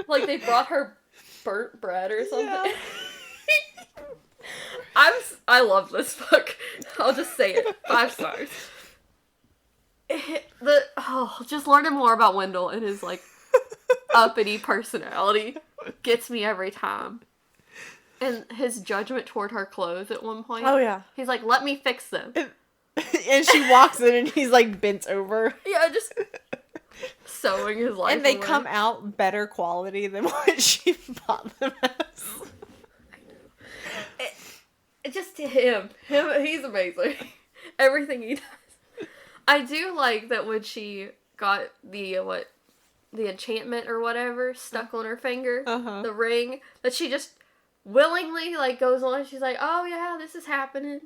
S3: Like, they brought her burnt bread or something. Yeah. I love this book. I'll just say it. 5 stars. Just learning more about Wendell and his, like, uppity personality gets me every time. And his judgment toward her clothes at one point.
S2: Oh, yeah.
S3: He's like, let me fix them.
S2: And she walks in and he's, like, bent over.
S3: Yeah, just sewing his life
S2: And they
S3: away.
S2: come out better quality than what she bought them as.
S3: Just to him, he's amazing. Everything he does. I do like that when she got the enchantment or whatever stuck on her finger, the ring, that she just willingly, like, goes on. She's like, oh yeah, this is happening.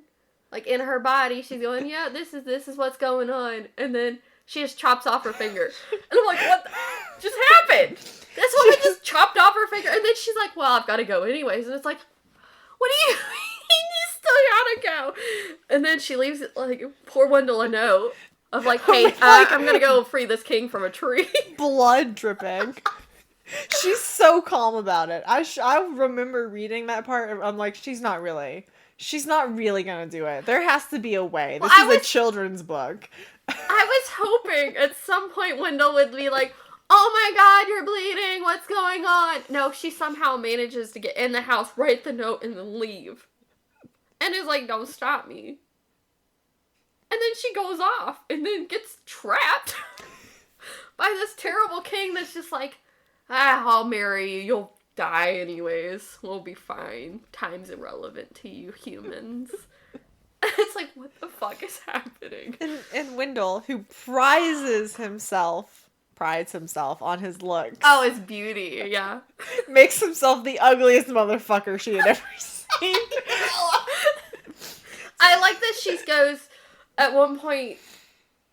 S3: Like, in her body, she's going, yeah, this is what's going on. And then she just chops off her finger. And I'm like, what just happened? This woman just chopped off her finger. And then she's like, well, I've got to go anyways. And it's like, what do you mean? You still gotta go. And then she leaves, like, poor Wendell a note of, like, hey, I'm gonna go free this king from a tree.
S2: Blood dripping. She's so calm about it. I remember reading that part. I'm like, she's not really gonna do it. There has to be a way. This is a children's book.
S3: I was hoping at some point Wendell would be like, oh my god, you're bleeding, what's going on? No, she somehow manages to get in the house, write the note, and then leave. And is like, don't stop me. And then she goes off, and then gets trapped by this terrible king that's just like, I'll marry you, you'll die anyways, we'll be fine. Time's irrelevant to you humans. It's like, what the fuck is happening?
S2: And Wendell, who prides himself on his looks.
S3: Oh, his beauty, yeah.
S2: Makes himself the ugliest motherfucker she had ever seen.
S3: I like that she goes, at one point,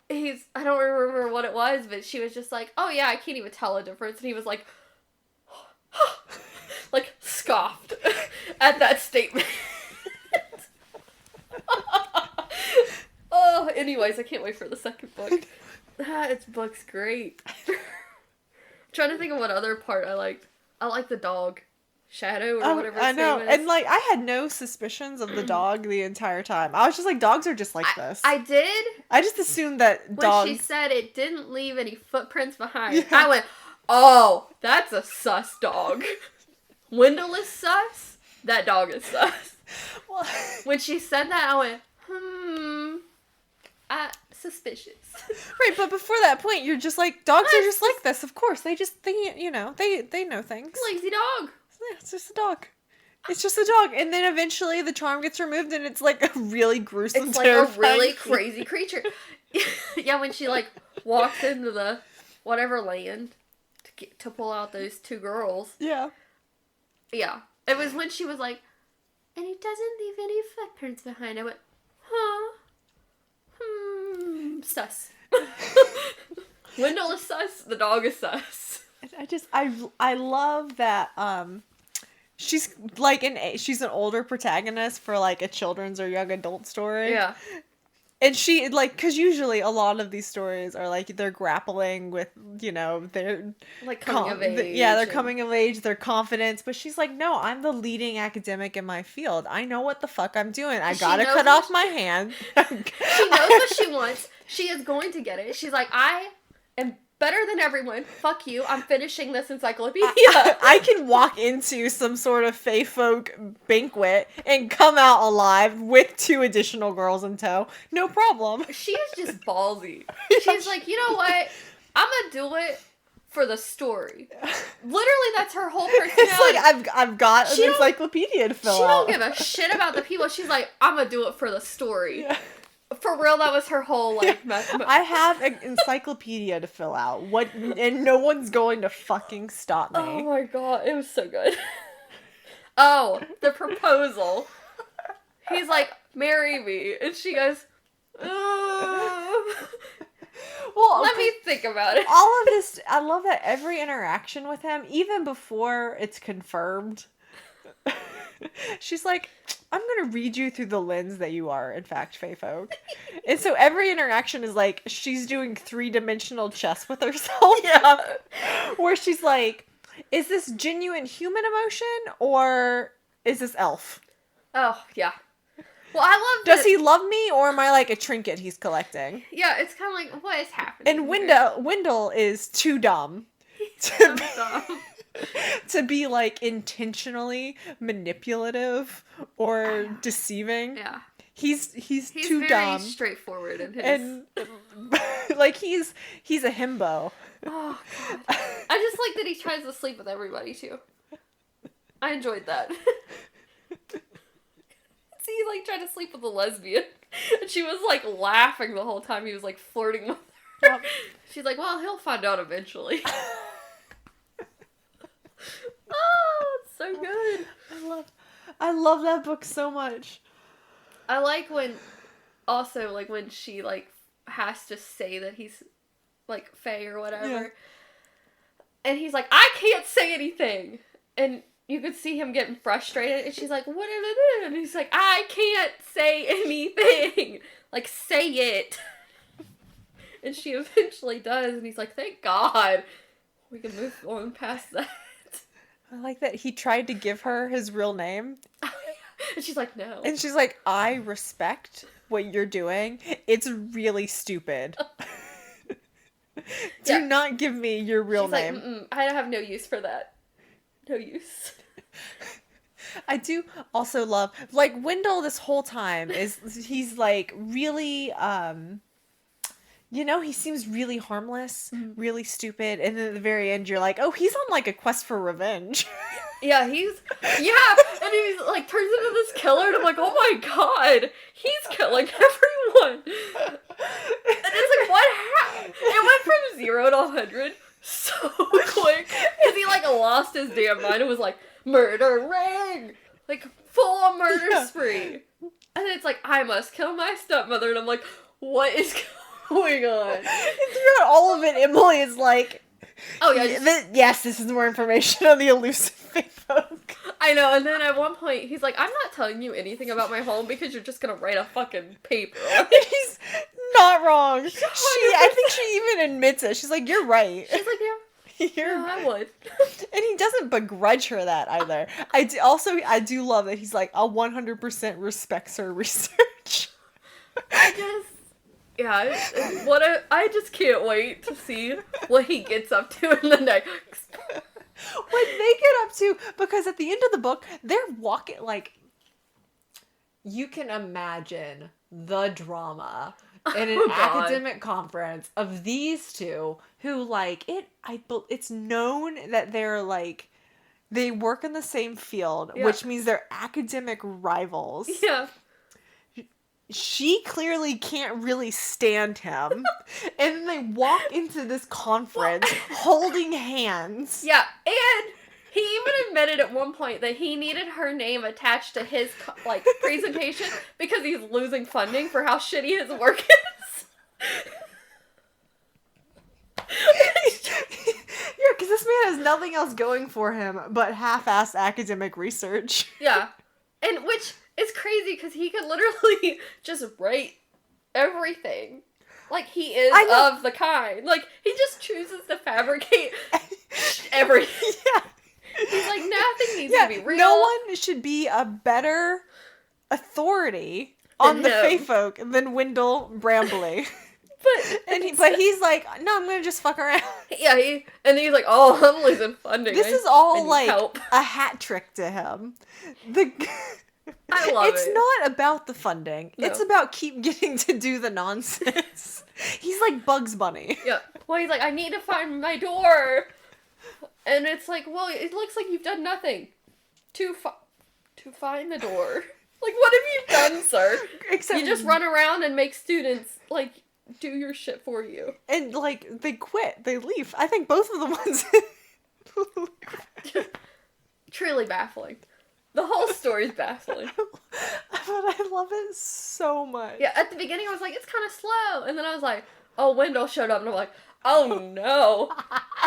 S3: I don't remember what it was, but she was just like, oh yeah, I can't even tell a difference. And he was like, like, scoffed at that statement. Oh, Anyways, I can't wait for the second book. Its book's great. I'm trying to think of what other part I liked. I like the dog. Shadow or whatever his
S2: I know.
S3: name is.
S2: And like, I had no suspicions of the dog the entire time. I was just like, dogs are just like this.
S3: I did.
S2: I just assumed that dogs...
S3: When she said it didn't leave any footprints behind, I went, oh, that's a sus dog. Wendell is sus. That dog is sus.
S2: Well,
S3: when she said that, I went, suspicious.
S2: Right, but before that point, you're just like, dogs are just like this. Of course, they know things.
S3: Lazy dog.
S2: Yeah, it's just a dog. It's just a dog. And then eventually the charm gets removed and it's like a really gruesome,
S3: it's like a really crazy creature. Yeah, when she like walked into the whatever land to pull out those two girls.
S2: Yeah.
S3: Yeah. It was when she was like, and it doesn't leave any footprints behind. I went, sus. Wendell is sus, the dog is sus.
S2: I love that, she's like she's an older protagonist for like a children's or young adult story.
S3: Yeah.
S2: And she, like, because usually a lot of these stories are, like, they're grappling with, their...
S3: Like, coming of age.
S2: Yeah, they're coming of age, their confidence. But she's like, no, I'm the leading academic in my field. I know what the fuck I'm doing. I gotta cut off my hand.
S3: She knows what she wants. She is going to get it. She's like, I am better than everyone. Fuck you. I'm finishing this encyclopedia.
S2: I can walk into some sort of fae folk banquet and come out alive with 2 additional girls in tow. No problem.
S3: She is just ballsy. She's like, you know what? I'm gonna do it for the story. Literally, that's her whole personality.
S2: It's like, I've got an encyclopedia to fill out.
S3: She don't give a shit about the people. She's like, I'm gonna do it for the story. Yeah. For real, that was her whole, like...
S2: I have an encyclopedia to fill out. And no one's going to fucking stop me.
S3: Oh my god, it was so good. Oh, the proposal. He's like, marry me. And she goes, well, let me think about it.
S2: All of this, I love that every interaction with him, even before it's confirmed, she's like, I'm going to read you through the lens that you are, in fact, fae folk. And so every interaction is like, she's doing 3-dimensional chess with herself.
S3: Yeah.
S2: Where she's like, is this genuine human emotion or is this elf?
S3: Oh, yeah. Well, I love
S2: Does he love me or am I like a trinket he's collecting?
S3: Yeah, it's kind of like, what is happening?
S2: And Wendell is too dumb. To be like intentionally manipulative or deceiving.
S3: Yeah.
S2: He's too
S3: very
S2: dumb.
S3: Straightforward in his...
S2: And like he's a himbo.
S3: Oh god. I just like that he tries to sleep with everybody too. I enjoyed that. See, he like tried to sleep with a lesbian. And she was like laughing the whole time he was like flirting with her. Yep. She's like, well, he'll find out eventually. Oh, it's so good.
S2: I love that book so much.
S3: I like when she like has to say that he's like fae or whatever. Yeah. And he's like, I can't say anything. And you could see him getting frustrated and she's like, what did I do? And he's like, I can't say anything. Like, say it. And she eventually does and he's like, thank God. We can move on past that.
S2: I like that he tried to give her his real name.
S3: And she's like, no.
S2: And she's like, I respect what you're doing. It's really stupid. Do not give me your real name.
S3: Like, I have no use for that. No use.
S2: I do also love, like, Wendell this whole time he's like really, he seems really harmless, really stupid, and then at the very end you're like, oh, he's on like a quest for revenge.
S3: Yeah, and he's like turns into this killer, and I'm like, oh my god, he's killing everyone. And it's like, what happened? It went from 0 to 100 so quick, because he like lost his damn mind and was like, murder ring, like full on murder spree. And it's like, I must kill my stepmother, and I'm like, what is going on?
S2: And throughout all of it, Emily is like, oh yeah, yes, this is more information on the elusive fae folk.
S3: I know, and then at one point he's like, I'm not telling you anything about my home because you're just gonna write a fucking paper.
S2: He's not wrong. I think she even admits it. She's like, you're right.
S3: She's like, yeah, I would.
S2: And he doesn't begrudge her that either. I do love that he's like, 100% respects her research.
S3: I just can't wait to see what he gets up to in the next.
S2: What they get up to, because at the end of the book, they're walking, like, you can imagine the drama in an academic conference of these two who, like, it's known that they're, like, they work in the same field, which means they're academic rivals.
S3: Yeah.
S2: She clearly can't really stand him. And then they walk into this conference holding hands.
S3: Yeah, and he even admitted at one point that he needed her name attached to his, like, presentation because he's losing funding for how shitty his work is.
S2: Yeah, because this man has nothing else going for him but half-assed academic research.
S3: Yeah. And which is crazy because he could literally just write everything. Like, he is of the kind. Like, he just chooses to fabricate everything.
S2: Yeah.
S3: He's like, nothing needs to be real.
S2: No one should be a better authority on the Fae folk than Wendell Brambleby. But he's like, no, I'm gonna just fuck around.
S3: Yeah, and he's like, oh, I'm losing funding.
S2: This is all like a hat trick to him.
S3: I love it.
S2: It's not about the funding.
S3: No.
S2: It's about keep getting to do the nonsense. He's like Bugs Bunny.
S3: Yeah. Well, he's like, I need to find my door. And it's like, well, it looks like you've done nothing to find the door. Like, what have you done, sir? Except you just run around and make students, like, do your shit for you.
S2: And, like, they quit. They leave. I think both of the ones...
S3: Truly baffling. The whole story's baffling.
S2: But I love it so much.
S3: Yeah, at the beginning I was like, it's kind of slow. And then I was like, oh, Wendell showed up. And I'm like, oh, no.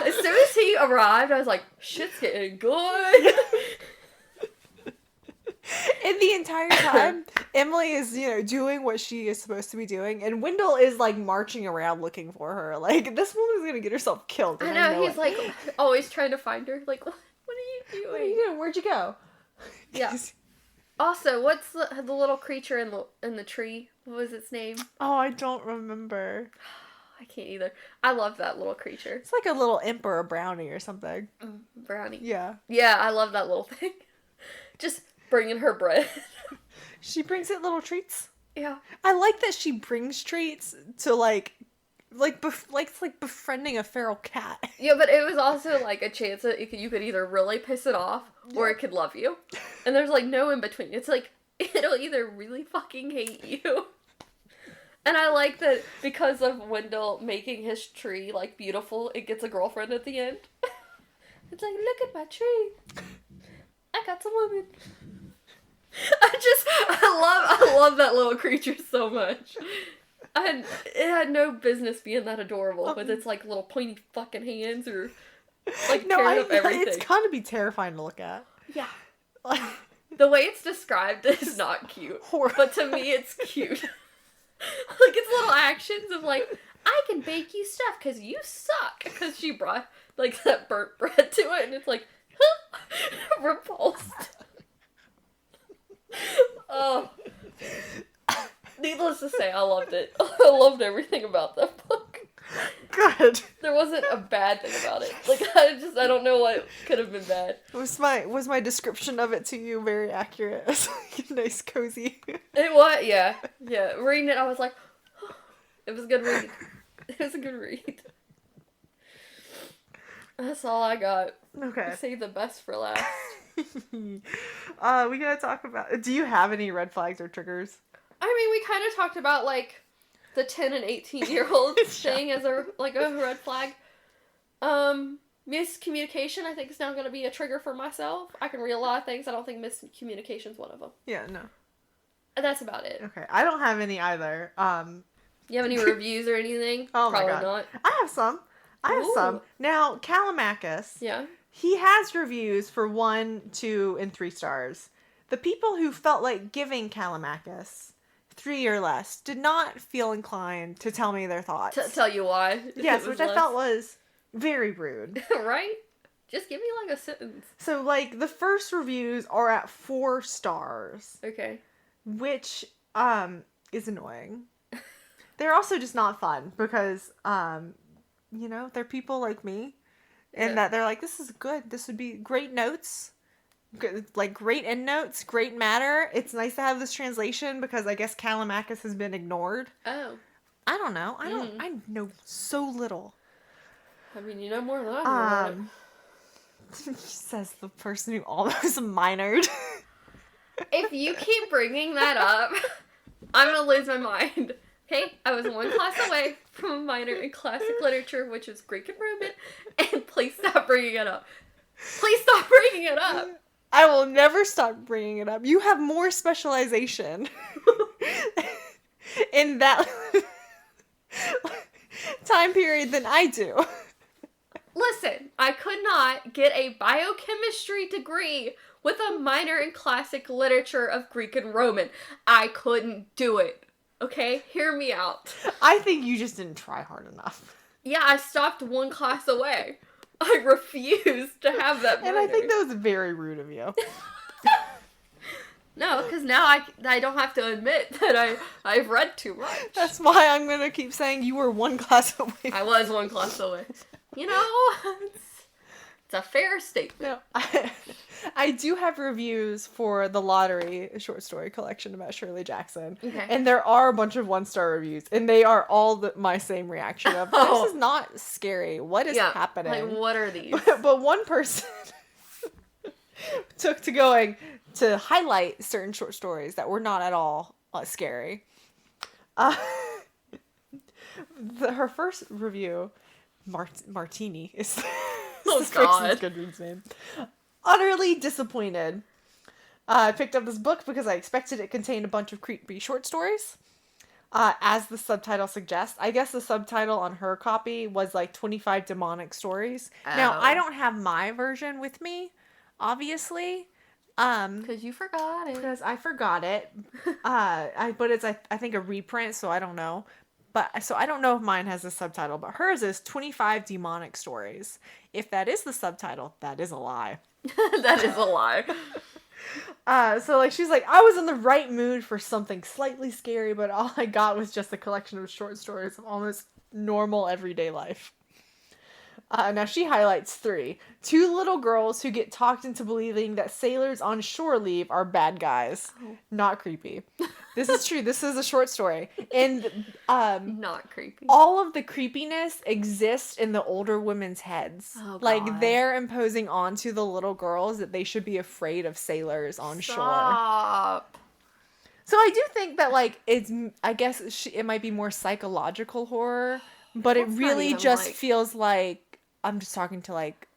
S3: As soon as he arrived, I was like, shit's getting good.
S2: And the entire time, Emily is, doing what she is supposed to be doing, and Wendell is, like, marching around looking for her. Like, this woman's gonna get herself killed.
S3: I know, he's, like, always trying to find her. Like, what are you doing?
S2: What are you doing? Where'd you go?
S3: Yeah. Also, what's the little creature in the tree? What was its name?
S2: Oh, I don't remember.
S3: I can't either. I love that little creature.
S2: It's like a little imp or a brownie or something.
S3: Brownie.
S2: Yeah.
S3: Yeah, I love that little thing. Just bringing her bread.
S2: She brings it little treats.
S3: Yeah.
S2: I like that she brings treats to like it's like befriending a feral cat.
S3: Yeah, but it was also like a chance that you could either really piss it off or it could love you. And there's like no in between. It's like it'll either really fucking hate you. And I like that because of Wendell making his tree like beautiful, it gets a girlfriend at the end. It's like, look at my tree. I got some women. I love that little creature so much. It had no business being that adorable with its like little pointy fucking hands or like tearing up everything.
S2: It's kind of be terrifying to look at.
S3: Yeah. The way it's described is not cute. But to me it's cute. Like its little actions of like, I can bake you stuff because you suck. Because she brought like that burnt bread to it and it's like, repulsed. Oh. Needless to say, I loved it. I loved everything about that book.
S2: Good.
S3: There wasn't a bad thing about it. Like, I don't know what could have been bad.
S2: Was my description of it to you very accurate? It's like a nice, cozy.
S3: It was, yeah. Yeah. Reading it, I was like, oh, it was a good read. It was a good read. That's all I got.
S2: Okay.
S3: Save the best for last.
S2: We gotta talk about... Do you have any red flags or triggers?
S3: I mean, we kind of talked about, like, the 10 and 18-year-old thing as a red flag. Miscommunication, I think, is now going to be a trigger for myself. I can read a lot of things. I don't think miscommunication's one of them.
S2: Yeah, no.
S3: And that's about it.
S2: Okay, I don't have any either.
S3: You have any reviews or anything?
S2: Oh
S3: Probably
S2: my god.
S3: not.
S2: I have some.
S3: Ooh.
S2: Now, Callimachus.
S3: Yeah.
S2: He has reviews for 1, 2, and 3 stars. The people who felt like giving Callimachus 3 or less did not feel inclined to tell me their thoughts.
S3: Tell you why.
S2: Yes, which I felt was very rude.
S3: Right? Just give me like a sentence.
S2: So, like, the first reviews are at 4 stars.
S3: Okay.
S2: Which, is annoying. They're also just not fun because, you know, they're people like me. And that they're like, this is good. This would be great notes. Good, like, great endnotes. Great matter. It's nice to have this translation because I guess Callimachus has been ignored.
S3: Oh.
S2: I don't know. I know so little.
S3: I mean, you know more than I do about it.
S2: Says the person who almost minored.
S3: If you keep bringing that up, I'm gonna lose my mind. Okay? I was 1 class away from a minor in classic literature, which is Greek and Roman, and please stop bringing it up. Please stop bringing it up.
S2: I will never stop bringing it up. You have more specialization in that time period than I do.
S3: Listen, I could not get a biochemistry degree with a minor in classic literature of Greek and Roman. I couldn't do it. Okay? Hear me out.
S2: I think you just didn't try hard enough.
S3: Yeah, I stopped 1 class away. I refused to have that minor.
S2: And I think that was very rude of you.
S3: No, because now I don't have to admit that I've read too much.
S2: That's why I'm going to keep saying you were 1 class away.
S3: I was 1 class away. You know, it's a fair statement.
S2: No, I do have reviews for The Lottery, a short story collection about Shirley Jackson.
S3: Okay.
S2: And there are a bunch of 1-star reviews. And they are all my same reaction of, this is not scary. What is happening?
S3: Like, what are these?
S2: But one person took to going to highlight certain short stories that were not at all scary. Her first review... Martini is this person's Goodreads name. Utterly disappointed. I picked up this book because I expected it contained a bunch of creepy short stories. As the subtitle suggests. I guess the subtitle on her copy was like 25 demonic stories. Oh. Now, I don't have my version with me, obviously.
S3: Because you forgot it.
S2: Because I forgot it. But it's, I think, a reprint, so I don't know. So I don't know if mine has a subtitle, but hers is 25 demonic stories. If that is the subtitle, that is a lie.
S3: That is a lie.
S2: So like she's like, I was in the right mood for something slightly scary, but all I got was just a collection of short stories of almost normal everyday life. Now she highlights 3. 2 little girls who get talked into believing that sailors on shore leave are bad guys. Oh. Not creepy. This is true. This is a short story. And
S3: not creepy.
S2: All of the creepiness exists in the older women's heads.
S3: Oh, God.
S2: Like they're imposing onto the little girls that they should be afraid of sailors on shore.
S3: Stop.
S2: So I do think that like I guess it might be more psychological horror, but it really just feels like I'm just talking to, like,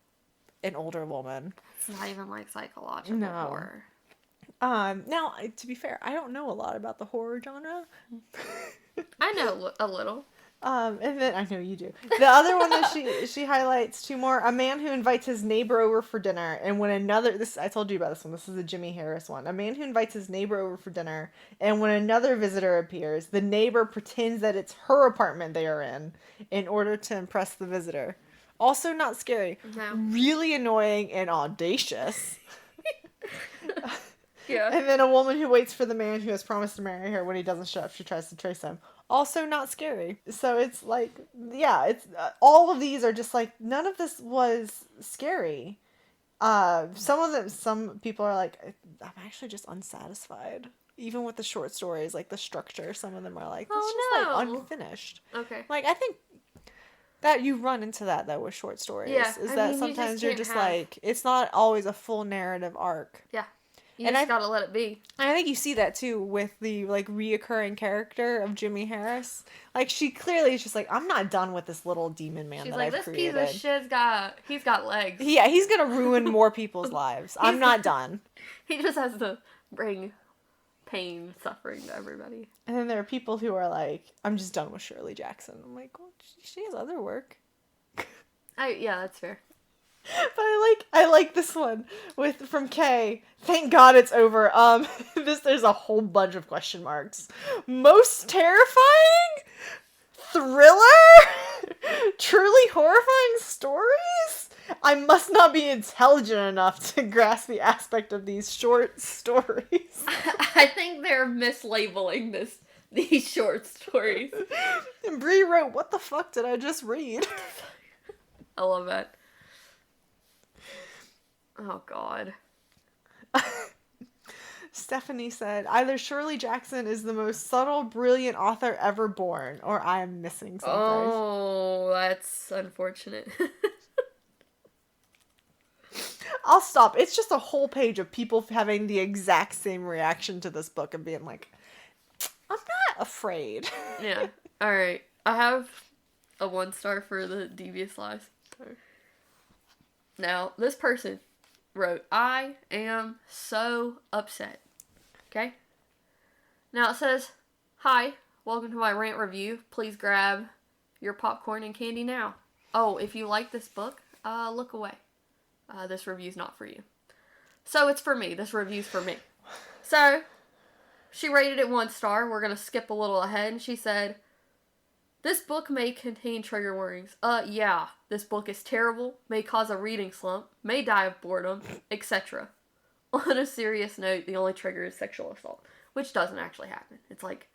S2: an older woman.
S3: It's not even, like, psychological horror.
S2: Now, to be fair, I don't know a lot about the horror genre.
S3: I know a little.
S2: And then, I know you do. The other one that she highlights 2 more. A man who invites his neighbor over for dinner, and when I told you about this one. This is the Jimmy Harris one. A man who invites his neighbor over for dinner, and when another visitor appears, the neighbor pretends that it's her apartment they are in order to impress the visitor. Also not scary.
S3: No.
S2: Really annoying and audacious.
S3: Yeah.
S2: And then a woman who waits for the man who has promised to marry her. When he doesn't show up, she tries to trace him. Also not scary. So it's like, yeah, it's all of these are just like, none of this was scary. Some people are like, I'm actually just unsatisfied. Even with the short stories, like the structure, some of them are like, it's just like unfinished.
S3: Okay.
S2: Like, I think that you run into that though with short stories.
S3: Yeah.
S2: Is that sometimes you're just like, it's not always a full narrative arc.
S3: Yeah. You just gotta let it be.
S2: And I think you see that too with the like reoccurring character of Jimmy Harris. Like she clearly is just like, I'm not done with this little demon man that I've created.
S3: This piece of shit's he's got legs.
S2: Yeah, he's gonna ruin more people's lives. I'm not done.
S3: He just has to bring pain, suffering to everybody.
S2: And then there are people who are like, I'm just done with Shirley Jackson. I'm like, well, she has other work.
S3: Yeah, that's fair.
S2: But I like this one from Kay. Thank God it's over. There's a whole bunch of question marks. Most terrifying? Thriller? Truly horrifying stories? I must not be intelligent enough to grasp the aspect of these short stories.
S3: I think they're mislabeling these short stories.
S2: And Bree wrote, what the fuck did I just read?
S3: I love that. Oh, God.
S2: Stephanie said, either Shirley Jackson is the most subtle, brilliant author ever born, or I am missing something.
S3: Oh, that's unfortunate.
S2: I'll stop. It's just a whole page of people having the exact same reaction to this book and being like, I'm not afraid.
S3: Yeah. Alright. I have a 1-star for the Devious Lies. Now, this person wrote, I am so upset. Okay? Now it says, hi, welcome to my rant review. Please grab your popcorn and candy now. Oh, if you like this book, look away. This review's not for you. So it's for me. This review's for me. So, she rated it 1 star. We're going to skip a little ahead. And she said, this book may contain trigger warnings. Yeah, this book is terrible, may cause a reading slump, may die of boredom, etc. On a serious note, the only trigger is sexual assault, which doesn't actually happen. It's like,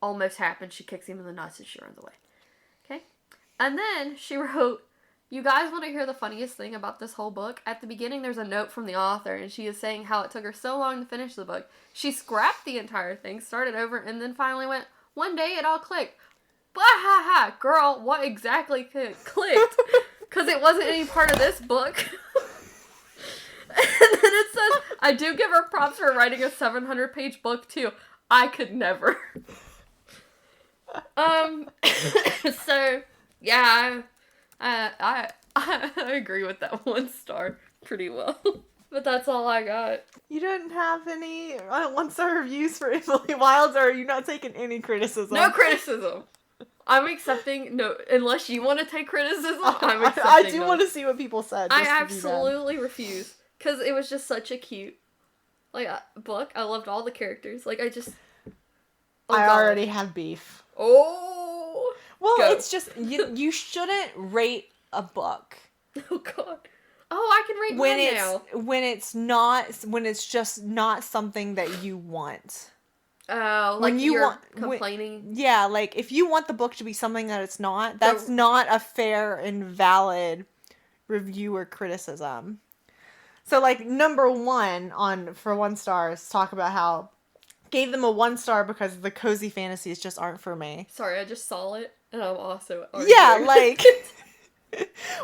S3: almost happened. She kicks him in the nuts and she runs away. Okay? And then she wrote, you guys want to hear the funniest thing about this whole book? At the beginning, there's a note from the author, and she is saying how it took her so long to finish the book. She scrapped the entire thing, started over, and then finally went, one day it all clicked. Bah ha ha, girl, what exactly clicked? Because it wasn't any part of this book. And then it says, I do give her props for writing a 700-page book, too. I could never. So, yeah, I agree with that 1 star pretty well. But that's all I got.
S2: You didn't have any 1-star reviews for Emily Wilde, or are you not taking any criticism?
S3: No criticism. I'm accepting no, unless you want to take criticism, I'm accepting
S2: I do
S3: none.
S2: want to see what people said.
S3: I absolutely refuse. Because it was just such a cute, like, book. I loved all the characters. Like, I just...
S2: I already have beef.
S3: Oh!
S2: Well,
S3: Go.
S2: It's just, you shouldn't rate a book.
S3: Oh, God. Oh, I can rate mine now.
S2: When it's just not something that you want.
S3: Oh, like you're complaining?
S2: Yeah, like, if you want the book to be something that it's not, that's not a fair and valid review or criticism. So, like, number 1 for 1 star is talk about how gave them a 1 star because the cozy fantasies just aren't for me.
S3: Sorry, I just saw it, and I'm also arguing.
S2: Yeah, like,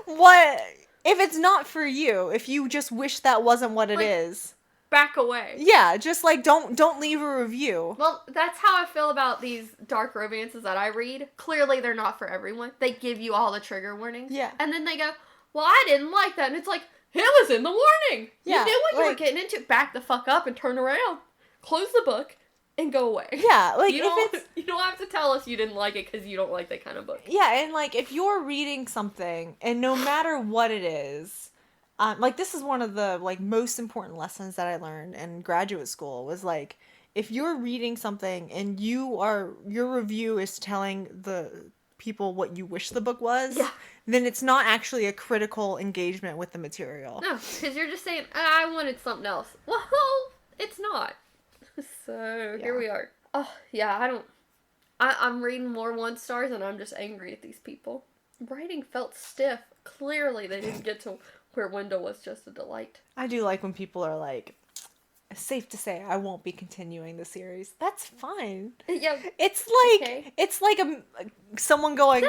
S2: what, if it's not for you, if you just wish that wasn't what it is.
S3: Back away.
S2: Yeah, just, like, don't leave a review.
S3: Well, that's how I feel about these dark romances that I read. Clearly, they're not for everyone. They give you all the trigger warnings.
S2: Yeah.
S3: And then they go, well, I didn't like that. And it's like, it was in the warning.
S2: Yeah,
S3: you knew what you were getting into. Back the fuck up and turn around. Close the book and go away.
S2: Yeah, like,
S3: you don't have to tell us you didn't like it because you don't like that kind of book.
S2: Yeah, and, like, if you're reading something, and no matter what it is, like, this is one of the, like, most important lessons that I learned in graduate school, was, like, if you're reading something and your review is telling the people what you wish the book was, then it's not actually a critical engagement with the material.
S3: No, because you're just saying, I wanted something else. Well, it's not. So, here we are. Oh, yeah, I'm reading more 1 stars and I'm just angry at these people. Writing felt stiff. Clearly, they didn't get to where Wendell was just a delight.
S2: I do like when people are like, it's safe to say I won't be continuing the series. That's fine.
S3: Yeah.
S2: It's like someone going,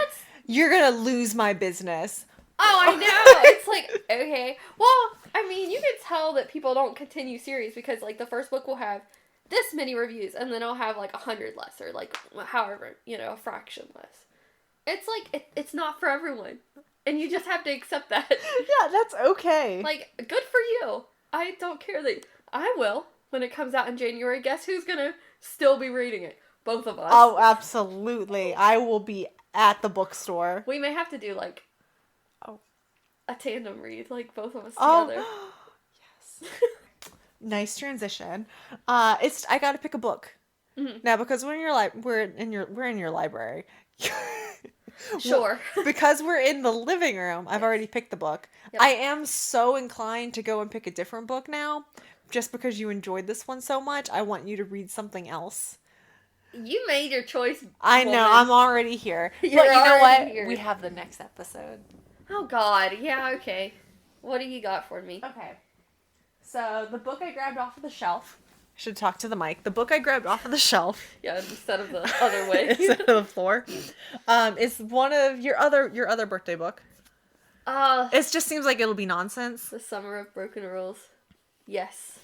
S2: you're gonna lose my business.
S3: Oh, I know. It's like, okay. Well, I mean, you can tell that people don't continue series because, like, the first book will have this many reviews, and then I'll have, like, 100 less, or, like, however, a fraction less. It's like, it's not for everyone. And you just have to accept that.
S2: Yeah, that's okay.
S3: Like, good for you. I don't care that... I will. When it comes out in January, guess who's gonna still be reading it? Both of us.
S2: Oh, absolutely. I will be at the bookstore.
S3: We may have to do, like... a tandem read, like both of us
S2: Oh,
S3: together.
S2: yes. Nice transition. I got to pick a book now because we're in your library.
S3: Sure.
S2: Because we're in the living room, I've already picked the book.
S3: Yep.
S2: I am so inclined to go and pick a different book now, just because you enjoyed this one so much. I want you to read something else.
S3: You made your choice.
S2: I know,
S3: woman.
S2: I'm already here.
S3: You're
S2: But you know what?
S3: already here.
S2: We have the next episode.
S3: Oh God, yeah, okay. What do you got for me?
S2: Okay. So the book I grabbed off of the shelf. I should talk to the mic. The book I grabbed off of the shelf.
S3: Yeah, instead of the other way.
S2: Instead of the floor. Is one of your other birthday book. It just seems like it'll be nonsense.
S3: The Summer of Broken Rules. Yes.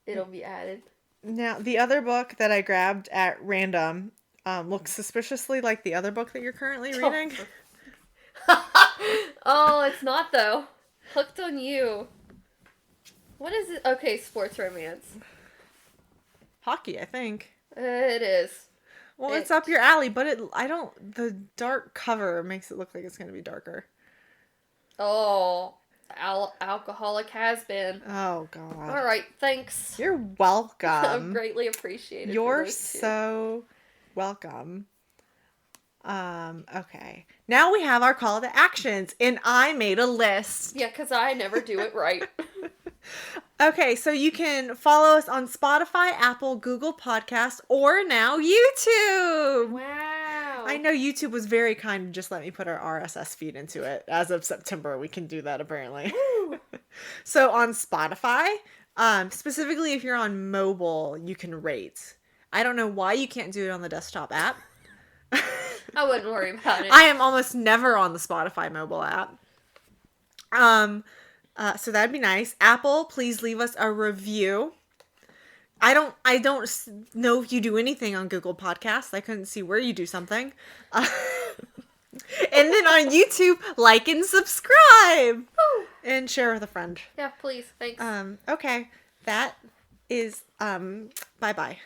S3: It'll be added.
S2: Now, the other book that I grabbed at random looks suspiciously like the other book that you're currently reading.
S3: Oh, it's not though. Hooked on You. What is it? Okay, sports romance.
S2: Hockey, I think.
S3: It is.
S2: Well, it's up your alley, but the dark cover makes it look like it's going to be darker.
S3: Oh, alcoholic has been.
S2: Oh, God.
S3: All right, thanks.
S2: You're welcome.
S3: I'm greatly appreciated.
S2: You're so welcome. Okay. Now we have our call to actions, and I made a list.
S3: Yeah, because I never do it right.
S2: Okay, so you can follow us on Spotify, Apple, Google Podcasts, or now YouTube.
S3: Wow.
S2: I know YouTube was very kind to just let me put our RSS feed into it. As of September, we can do that apparently. So on Spotify, specifically if you're on mobile, you can rate. I don't know why you can't do it on the desktop app.
S3: I wouldn't worry about it.
S2: I am almost never on the Spotify mobile app. So that'd be nice. Apple, please leave us a review. I don't know if you do anything on Google Podcasts. I couldn't see where you do something. And then on YouTube, like and subscribe.
S3: Woo.
S2: And share with a friend.
S3: Yeah, please. Thanks.
S2: Okay. That is bye-bye.